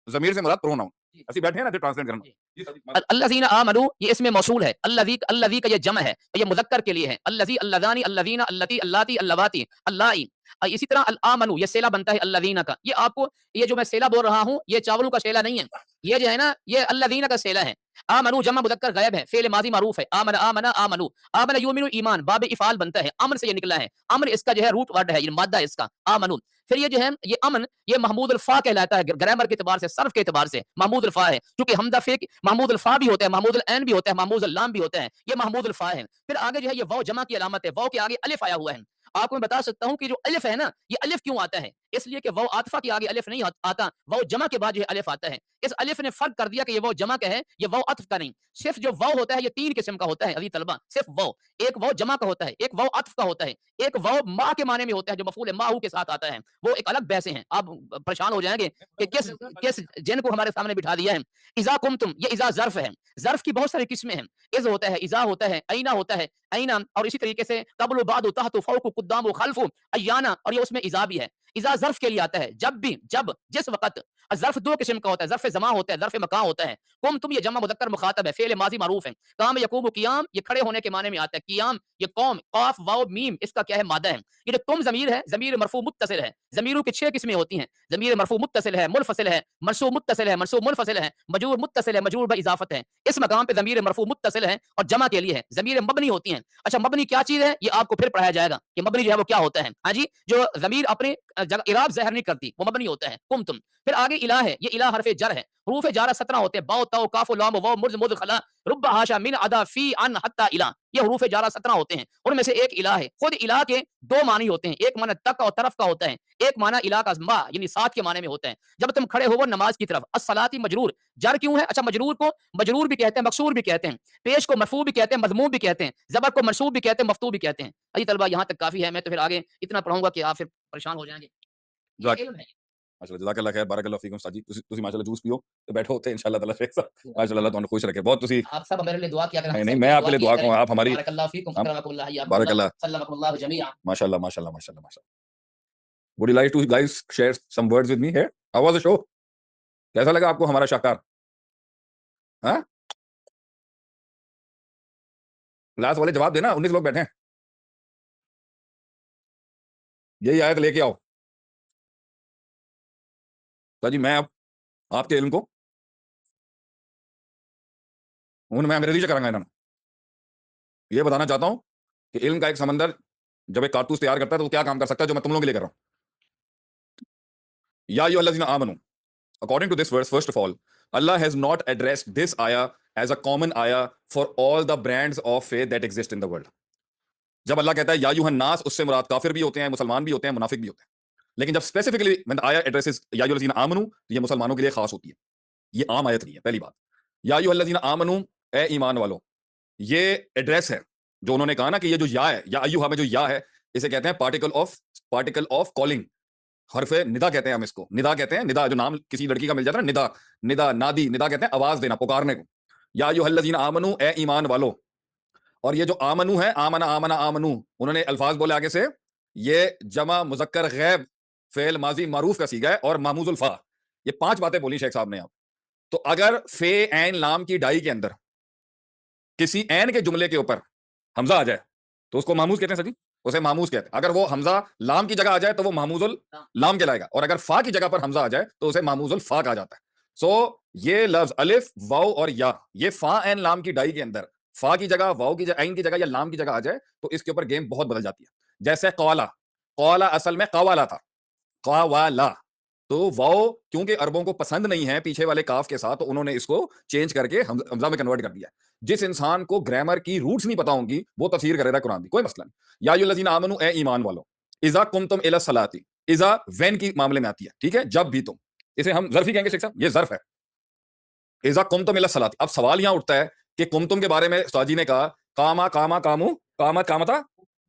ज़मीर से मुराद प्रोनाउन जी, ਅਸੀਂ बैठे हैं ना ट्रांसलेट करना जी। जी साजी अल्लज़ीना आमनू ये इसमें मौसूल है। अल्लज़ी अल्लज़ी का ये जमा है, ये मुज़क्कर के लिए है। अल्लज़ी, अल्लज़ानी, अल्लज़ीना, अल्लती, अल्लाती, अल्लवाती, अल्लाई। इसी तरह अल आमनू ये सेला बनता है अल्लज़ीना का। ये आपको ये जो मैं सेला बोल रहा हूँ, ये चावलों का सेला नहीं है। ये जो है ना, ये अल्लज़ीना का सेला है। आमनू जमा मुज़क्कर गायब है, फ़िल माज़ी मारूफ़ है। आमन, आमना, आमनू। आमन युमिनु ईमान, बाब इफ़ाल बनता है। अम्न से ये निकला है। अम्न इसका जो है रूट वर्ड है, ये मादा है इसका, आमनू। फिर ये जो है, ये अमन, ये महमूद अल-फ़ा कहलाता है ग्रामर के एतबार से, सर्फ के एतबार से महमूद अल-फ़ा है। क्योंकि हमज़ा फ़े महमूद अल-फ़ा भी होता है, महमूद अल-ऐन भी होता है, महमूद अल-लाम भी होता है। ये महमूद अल-फ़ा है। फिर आगे जो है ये वाव जमा की अलामत है। वाव के आगे अलिफ आया हुआ है। आपको मैं बता सकता हूँ कि जो अलिफ है ना, ये अलिफ क्यों आता है? इसलिए कि वाव आतिफ़ा के आगे अलिफ नहीं आता, वाव जमा के बाद जो है अलिफ आता है। इस अलिफ ने फ़र्क कर दिया कि ये वाव जमा का है, ये वाव अत्फ़ का नहीं। सिर्फ़ जो वाव होता है, ये 3 किस्म का होता है अज़ीज़ तलबा, सिर्फ़ वाव। एक वाव जमा का होता है, एक वाव अत्फ़ का होता है, एक वाव मा के माने में होता है, जो मफ़ऊल माहू के साथ आता है। वो एक अलग बहसें हैं। आप परेशान हो जाएँगे कि किस किस जिन को हमारे सामने बिठा दिया है। इज़ा कुंतुम, ये इज़ा ज़र्फ़ है। ज़र्फ़ की बहुत सारी किस्में हैं। इज़ होता है, इज़ा होता है, ऐना होता है, ऐना और इसी तरीके से क़ब्ल, बाद, तहत, फ़ौक़, क़ुद्दाम, ख़ल्फ़, अय्याना और ये उसमें इज़ा भी है। इज़ा ज़र्फ़ के लिए आता है, जब भी, जब, जिस वक़्त। ज़र्फ़ 2 किस्म का होता है, ज़र्फ़ ज़मा होता है, ज़र्फ़ मकान होता है। कुम ये जमा मुज़क्कर मुख़ातब है, फ़िल माज़ी मारूफ़ है। काम यकूमु क़ियाम, ये खड़े होने के माने में आता है। क़ियाम, ये कौम, क़ाफ़, वाव, मीम, इसका क्या है? मादा है। ये जो तुम ज़मीर है, ज़मीर मरफ़ू मुत्तसिल है। ज़मीरों की 6 किस्में होती हैं। ज़मीर मरफ़ू मुत्तसिल है, मुनफ़सिल है, मनसूब मुत्तसिल है, मनसूब मुनफ़सिल है, मजरूर मुत्तसिल है, मजरूर बइज़ाफ़त है। इस मकाम पे ज़मीर मरफ़ू मुत्तसिल है और जमा के लिए है। ज़मीर मबनी होती हैं। अच्छा, मबनी क्या चीज़ है? ये आपको फिर पढ़ाया जाएगा कि मबनी जो है वो क्या होता है। हाँ जी, जो ज़मीर अपने जगह इराब ज़ाहिर नहीं करती, वो मबनी होता है। कुम तुम। फिर आगे इला है, ये इला हरफ़े जर है। हुरूफ़ जारा 17 होते हैं। बाउ, ताउ, काफ़, लाम, वाव, मुर्ज़, मुद, खला, रुब्ब, हाशा, मिन, अदा, फ़ी, अन, हत्ता, इला। ये हुरूफ़ जारा 17 होते हैं। उनमें से एक इला है। खुद इला के 2 मानी होते हैं। एक माना तक और तरफ का होता है। एक माना इला का मा यानी साथ के माने में होता है। जब तुम खड़े हो नमाज़ की तरफ। अस्सलाती मजरूर, जर क्यों है? अच्छा, मजरूर को मजरूर भी कहते हैं, मकसूर भी कहते हैं। पेश को मरफ़ू भी कहते हैं, मज़मूम भी कहते हैं। ज़बर को मनसूब भी कहते हैं, मफ़तू भी कहते हैं। अजी तलबा, यहाँ तक काफ़ी है। मैं तो फिर आगे इतना पढ़ाऊँगा कि आप फिर परेशान हो जाएँगे। ये जज़ाक इल्म है। माशाअल्लाह, जज़ाकल्लाह खैर, बारकल्लाह फ़ीकुम उस्ताद जी। तुसी माशाअल्लाह जूस पियो ते बैठो उत्ते इंशाअल्लाह ताला शेख साहब। माशाअल्लाह, अल्लाह तुहानू खुश रखे। बहुत तुसी आप सब मेरे लिए दुआ किया करें, हम नहीं, नहीं, सब के मैं लिए आपके दुआ लिए किया दुआ करें। कहूँ, आप हमारी बारकल्लाहु फ़ीकुम, हम अकरमकुमुल्लाह, हय्याकुमुल्लाह, बारकल्लाह, सल्लमकुमुल्लाहु जमीअन। माशाअल्लाह, माशाअल्लाह, माशाअल्लाह, माशाअल्लाह। Would you like to guys share some words with me here? How was the show? कैसा लगा आपको हमारा शाहकार? हाँ? क्लास वाले जवाब देना, 19 लोग बैठे हैं। यही आयत लेके आओ। तो जी मैं अब आपके इल्म को हुन मैं अंग्रेजी च करांगा इन्हां नू। ये बताना चाहता हूँ कि इल्म का एक समंदर जब एक कारतूस तैयार करता है तो वो क्या काम कर सकता है जो मैं तुम लोगों के लिए कर रहा हूँ। या अय्युहल्लज़ीना आमनू, according to this verse, first of all, Allah has not addressed this ayah as a common ayah for all the brands of faith that exist in the world. जब अल्लाह कहता है या अय्युहन नास, उससे मुराद काफिर भी होते हैं, मुसलमान भी होते हैं, मुनाफिक भी होते हैं। लेकिन जब स्पेसिफिकली व्हेन द आयah addresses या अय्युहल्लज़ीना आमनू, तो ये मुसलमानों के लिए खास होती है। ये आम आयत नहीं है, पहली बात। या अय्युहल्लज़ीना आमनू, ए ईमान वालों, ये एड्रेस है। जो उन्होंने कहा ना कि ये जो या है, या अय्युहा में जो या है, इसे कहते हैं पार्टिकल ऑफ कॉलिंग। हरफे निदा कहते हैं हम इसको। निदा कहते हैं, निदा जो नाम किसी लड़की का मिल जाता है ना, निदा, निदा, नादी, निदा कहते हैं आवाज देना, पुकारने को। या अय्युहल्लज़ीना आमनू, ए ईमान वालो। और ये जो आमनू है, आमना आमना आमनू, उन्होंने अल्फाज बोले आगे से, ये जमा मुज़क्कर गैब फेल माजी मारूफ का सीगा है और मामूजुल फा। ये 5 बातें बोली शेख साहब ने आप। तो अगर फे ऐन लाम की डाई के अंदर किसी ऐन के जुमले के ऊपर हमजा आ जाए तो उसको मामूज कहते हैं सर जी। उसे मामूज कहते हैं। अगर वो हमजा लाम की जगह आ जाए तो वो मामूजुल लाम कहलाएगा, और अगर फा की जगह पर हमजा आ जाए तो उसे मामूजुल फा कहा जाता है। सो ये लफ्ज अलिफ, वाव और या, ये फा एन लाम की डाई के अंदर फा की जगह, वाव की जगह, ऐन की जगह या लाम की जगह आ जाए तो इसके ऊपर गेम बहुत बदल जाती है। जैसे कौला, कौला असल में कवाला था, कवाला। तो वाव क्योंकि अरबों को पसंद नहीं है पीछे वाले काफ के साथ, तो उन्होंने इसको चेंज करके हमजा में कन्वर्ट कर दिया। जिस इंसान को ग्रामर की रूट्स नहीं पता होंगी वो तफसीर करेगा कुरान की, कोई मसला नहीं। या अय्युहल्लज़ीना आमनू, ए ईमान वालों, इज़ा कुमतुम इला सलाती, इज़ा व्हेन की मामले में आती है, ठीक है, जब भी तुम, इसे हम ज़र्फ ही कहेंगे शेख साहब, ये ज़र्फ है। इज़ा कुमतुम इला सलाती। अब सवाल यहां उठता है कि कुमतुम के बारे में उस्ताद जी ने कहा कामा कामा कामू, कामत कामता,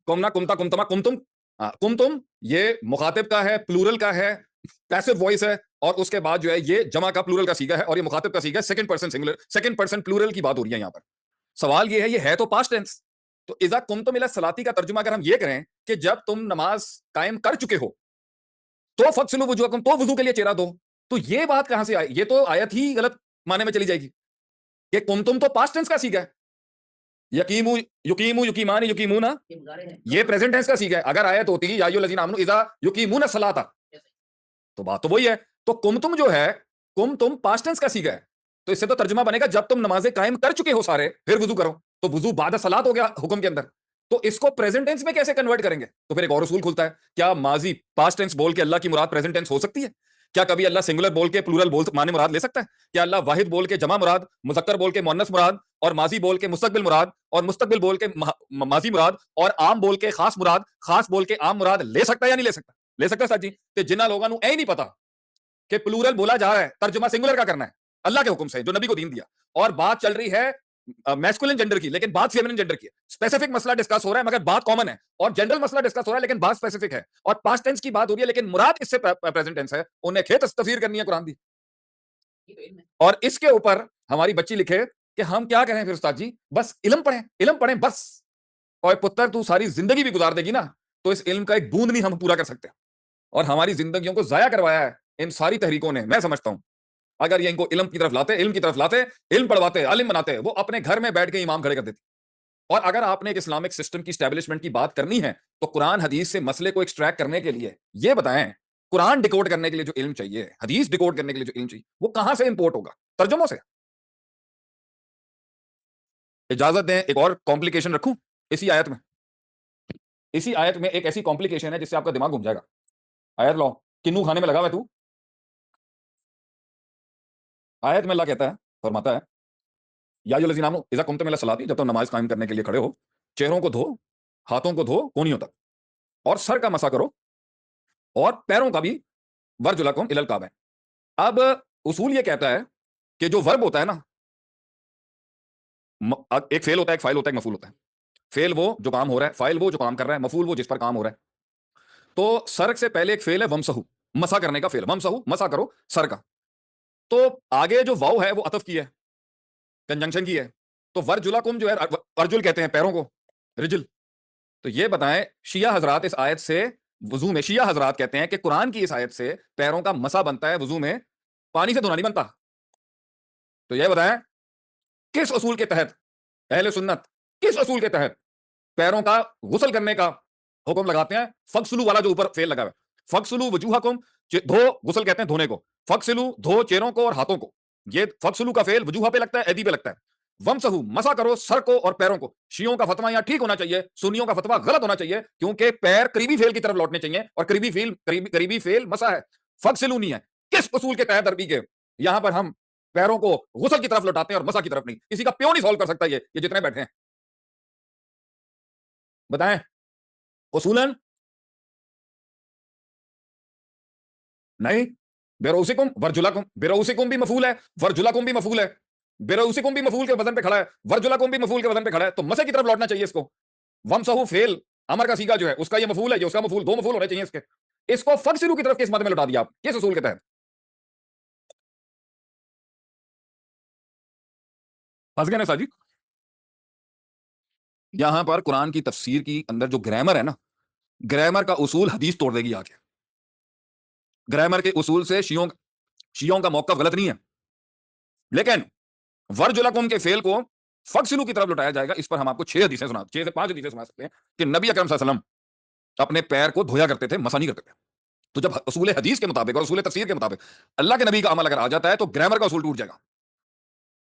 कुमना कुमता कुमतमा कुमतुम। कुमतुम ये मुखातिब का है, प्लूरल का है, पैसिव वॉइस है, और उसके बाद जो है ये जमा का प्लूरल का सीगा है और ये मुखातिब का सीगा है, second person singular, second person plural की बात हो रही है यहां पर। सवाल ये है, ये है तो पास्ट टेंस। तो इज़ा कुमतुम इला सलाती का तर्जुमा अगर हम ये करें कि जब तुम नमाज कायम कर चुके हो तो फगसिलू वुजूहकुम, तो वुजू के लिए चेहरा धो। तो ये बात कहां से आई? ये तो आयत ही गलत माने में चली जाएगी कि कुमतुम तो पास्ट टेंस का सीगा है। यकीमु, युकीमु, युकीमानी, युकीमुना, ये मुज़ारे है। ये प्रेजेंट टेंस का सीगा है। अगर आयत होती या अय्युहल्लज़ीना आमनू इज़ा युकीमुना सलाता, तो बात तो वही है। तो कुमतुम जो है, कुमतुम पास्ट टेंस का सीगा है। तो इससे तो तर्जुमा बनेगा जब तुम नमाजें कायम कर चुके हो सारे, फिर वुजू करो। तो वुजू बाद सलात हो गया हुक्म के अंदर। तो इसको प्रेजेंट टेंस में कैसे कन्वर्ट करेंगे? तो फिर एक और उसूल खुलता है, क्या माजी पास्ट टेंस बोल के अल्लाह की मुराद प्रेजेंट टेंस हो सकती है? क्या कभी अल्लाह सिंगुलर बोल के प्लूरल बोल माने मुराद ले सकता है? क्या अल्लाह वाहिद बोल के जमा मुराद, मुज़क्कर बोल के मुअन्नस मुराद, और माजी बोल के मुस्तकबिल मुराद, और मुस्तकबिल बोल के माजी मुराद, और आम बोल के खास मुराद, खास बोल के आम मुराद ले सकता है या नहीं ले सकता? ले सकता है सर जी। तो जिन्ना लोगों को नहीं पता कि प्लूरल बोला जा रहा है, तर्जुमा सिंगुलर का करना है अल्लाह के हुक्म से जो नबी को दीन दिया, और बात चल रही है मैस्कुलिन जेंडर की, लेकिन बात फेमिनिन जेंडर की है। स्पेसिफिक मसला डिस्कस हो रहा है मगर बात कॉमन है, और जनरल मसला डिस्कस हो रहा है लेकिन बात स्पेसिफिक है, और पास्ट टेंस की बात हो रही है लेकिन मुराद इससे प्रेजेंट टेंस है। उन्हें खेत तफसीर करनी है कुरान दी, ये तो इल्म है। और इसके ऊपर हमारी बच्ची लिखे कि हम क्या करें फिर उस्ताद जी, बस इल्म पढ़ें बस। और पुत्र तू सारी जिंदगी भी गुजार देगी ना तो इस इल्म का एक बूंद नहीं हम पूरा कर सकते। और हमारी जिंदगियों को जाया करवाया है इन सारी तहरीकों ने। मैं समझता हूं अगर ये इनको इल्म की तरफ लाते, इल्म की तरफ लाते, इल्म पढ़वाते, आलिम बनाते, वो अपने घर में बैठ के इमाम खड़े कर देते। और अगर आपने एक इस्लामिक सिस्टम की स्टैब्लिशमेंट की बात करनी है तो कुरान हदीस से मसले को एक्सट्रैक्ट करने के लिए ये बताएं, कुरान डिकोड करने के लिए जो इल्म चाहिए, हदीस डिकोड करने के लिए जो इल्म चाहिए, वो कहां से इंपोर्ट होगा? तर्जुमों से। इजाजत दें एक और कॉम्प्लिकेशन रखूं इसी आयत में। इसी आयत में एक ऐसी कॉम्प्लिकेशन है जिससे आपका दिमाग घूम जाएगा। आयत लो, किन्नू खाने में लगा हुआ है तू। आयत में अल्लाह कहता है, फरमाता है, या जो लजीनामो इजा कुमतुम इला सलाती, जब तुम नमाज कायम करने के लिए खड़े हो, चेहरों को धो, हाथों को धो कोहनियों तक, और सर का मसा करो, और पैरों का भी, वर्जुलकुम इलल काबैन। अब उसूल ये कहता है कि जो वर्ब होता है ना, एक फेल होता है, एक फाइल होता है, एक मफूल होता है। फेल वो जो काम हो रहा है, फाइल वो जो काम कर रहा है, मफूल वो जिस पर काम हो रहा है। तो सर से पहले एक फेल है वमसहु, मसा करने का फेल, वमसहु मसा करो सर का। तो आगे जो वाव है वो अतफ की है, कंजंक्शन की है। तो वर्जुलकुम जो है, अर्जुल कहते हैं पैरों को, रिजिल। तो ये बताएं शिया हजरात इस आयत से वजू में, शिया हजरात कहते हैं कि कुरान की इस आयत से पैरों का मसा बनता है वजू में, पानी से धोना नहीं बनता। तो ये बताएं किस असूल के तहत अहले सुन्नत, किस असूल के तहत पैरों का गुसल करने का हुक्म लगाते हैं? फक्सलू वाला जो ऊपर फेल लगा हुआ है, फक्सलू वजूहकुम, धो, गुसल कहते हैं धोने को, फक्सलू धो चेहरों को और हाथों को। ये फक्सलू का फेल वजूहा पे लगता है, एदी पे लगता है। वमसहू मसा करो सर को और पैरों को। शियों का फतवा यहां ठीक होना चाहिए, सुन्नियों का फतवा गलत होना चाहिए, क्योंकि पैर करीबी फेल की तरफ लौटने चाहिए, और करीबी फेल मसा है, फक्सलू नहीं है। किस उसूल के तहत अरबी के यहां पर हम पैरों को गुसल की तरफ लौटाते हैं और मसा की तरफ नहीं? किसी का प्यों नहीं सॉल्व कर सकता ये जितने बैठे हैं, बताएं उसूलन। नहीं, बेरौसिकुम वर्जुलाकुम, बेरौसिकुम भी मफूल है, वर्जुलाकुम भी मफूल है। बेरौसिकुम भी मफूल के वजन पे खड़ा है, वर्जुलाकुम भी मफूल के वजन पे खड़ा है, तो मसे की तरफ लौटना चाहिए इसको। वमसहु फेल, अमर का सीगा जो है उसका ये मफूल है, ये उसका मफूल, दो मफूल होने चाहिए इसके। इसको फगसिलू की तरफ किस मद में लौटा दिया आप, किस उसूल के तहत? फंस गए ना साजी। यहां पर कुरान की तफसीर की अंदर जो ग्रामर है ना, ग्रामर का उसूल हदीस तोड़ देगी आके। ग्रामर के उसूल से शियों का मौका गलत नहीं है, लेकिन वर्जुलकुम के फेल को फगसिलू की तरफ लौटाया जाएगा। इस पर हम आपको 6 से 5 हदीसें सुना सकते हैं कि नबी अकरम सल्लल्लाहु अलैहि वसल्लम अपने पैर को धोया करते थे, मसा नहीं करते थे। तो जब उसूल हदीस के मुताबिक और उसूल तफसीर के मुताबिक अल्लाह के नबी का अमल अगर आ जाता है तो ग्रामर का उसूल टूट जाएगा।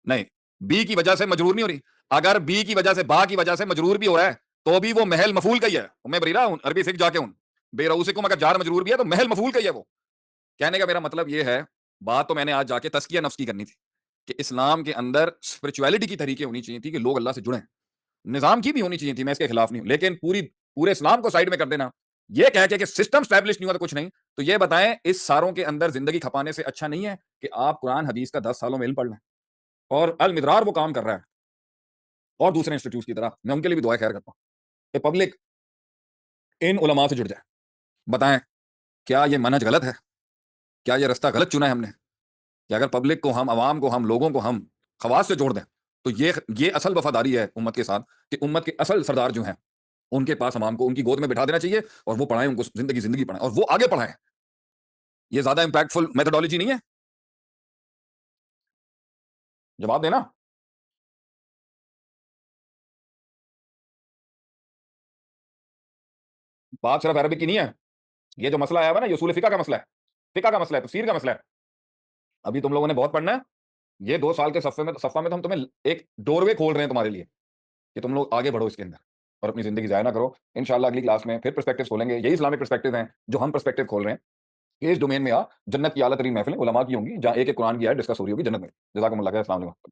नहीं, बी की वजह से मजरूर नहीं हो रही। अगर बी की वजह से, बा की वजह से मजरूर भी हो रहा है, तो भी वो महल मफूल का ही है। मैं बरीरा हूं, अरबी सीख जाके हूं। बेरऊसिकुम अगर जार मजरूर भी है तो महल मफूल का ही है वो। कहने का मेरा मतलब ये है, बात तो मैंने आज जाके तस्किया नफ्स की करनी थी कि इस्लाम के अंदर स्पिरिचुअलिटी की तरीके होनी चाहिए थी कि लोग अल्लाह से जुड़ें। निजाम की भी होनी चाहिए थी, मैं इसके खिलाफ नहीं हूं, लेकिन पूरे इस्लाम को साइड में कर देना, ये कह के कि सिस्टम स्टैब्लिश नहीं हुआ तो कुछ नहीं। तो ये बताएं इस सारों के अंदर जिंदगी खपाने से अच्छा नहीं है कि आप कुरान हदीस का 10 सालों में इल्म पढ़ लें? और अल मिदरार वो काम कर रहा है, और दूसरे इंस्टीट्यूट की तरह मैं उनके लिए भी दुआ खैर करता हूं कि पब्लिक इन उलमा से जुड़ जाए। बताएं क्या ये मनहज गलत है? क्या ये रास्ता गलत चुना है हमने? कि अगर पब्लिक को हम, अवाम को हम, लोगों को हम खवास से जोड़ दें, तो ये असल वफादारी है उम्मत के साथ कि उम्मत के असल सरदार जो हैं उनके पास अवाम को उनकी गोद में बिठा देना चाहिए, और वो पढ़ाएं उनको, जिंदगी पढ़ाएं और वो आगे पढ़ाएं। ये ज्यादा इंपैक्टफुल मेथोडोलॉजी नहीं है? जवाब देना। बात सिर्फ अरबिक की नहीं है। ये जो मसला आया हुआ है ना, ये उसूल फिका का मसला है, फिका का मसला है, तफसीर का मसला है। अभी तुम लोगों ने बहुत पढ़ना है। ये 2 साल के सफ़ा में तो हम तुम्हें एक डोरवे खोल रहे हैं तुम्हारे लिए कि तुम लोग आगे बढ़ो इसके अंदर और अपनी जिंदगी जाया ना करो। इंशाल्लाह अगली क्लास में फिर पर्सपेक्टिव खोलेंगे, यही इस्लामिक पर्सपेक्टिव हैं जो हम पर्सपेक्टिव खोल रहे हैं कि इस डोमेन में आ जन्नत की आला तरीन महफिलें उलमा की होंगी, जहां एक एक कुरान की आयत डिस्कस हो रही होगी जन्नत में। जज़ाकुमुल्लाह खैर, अस्सलाम वालेकुम।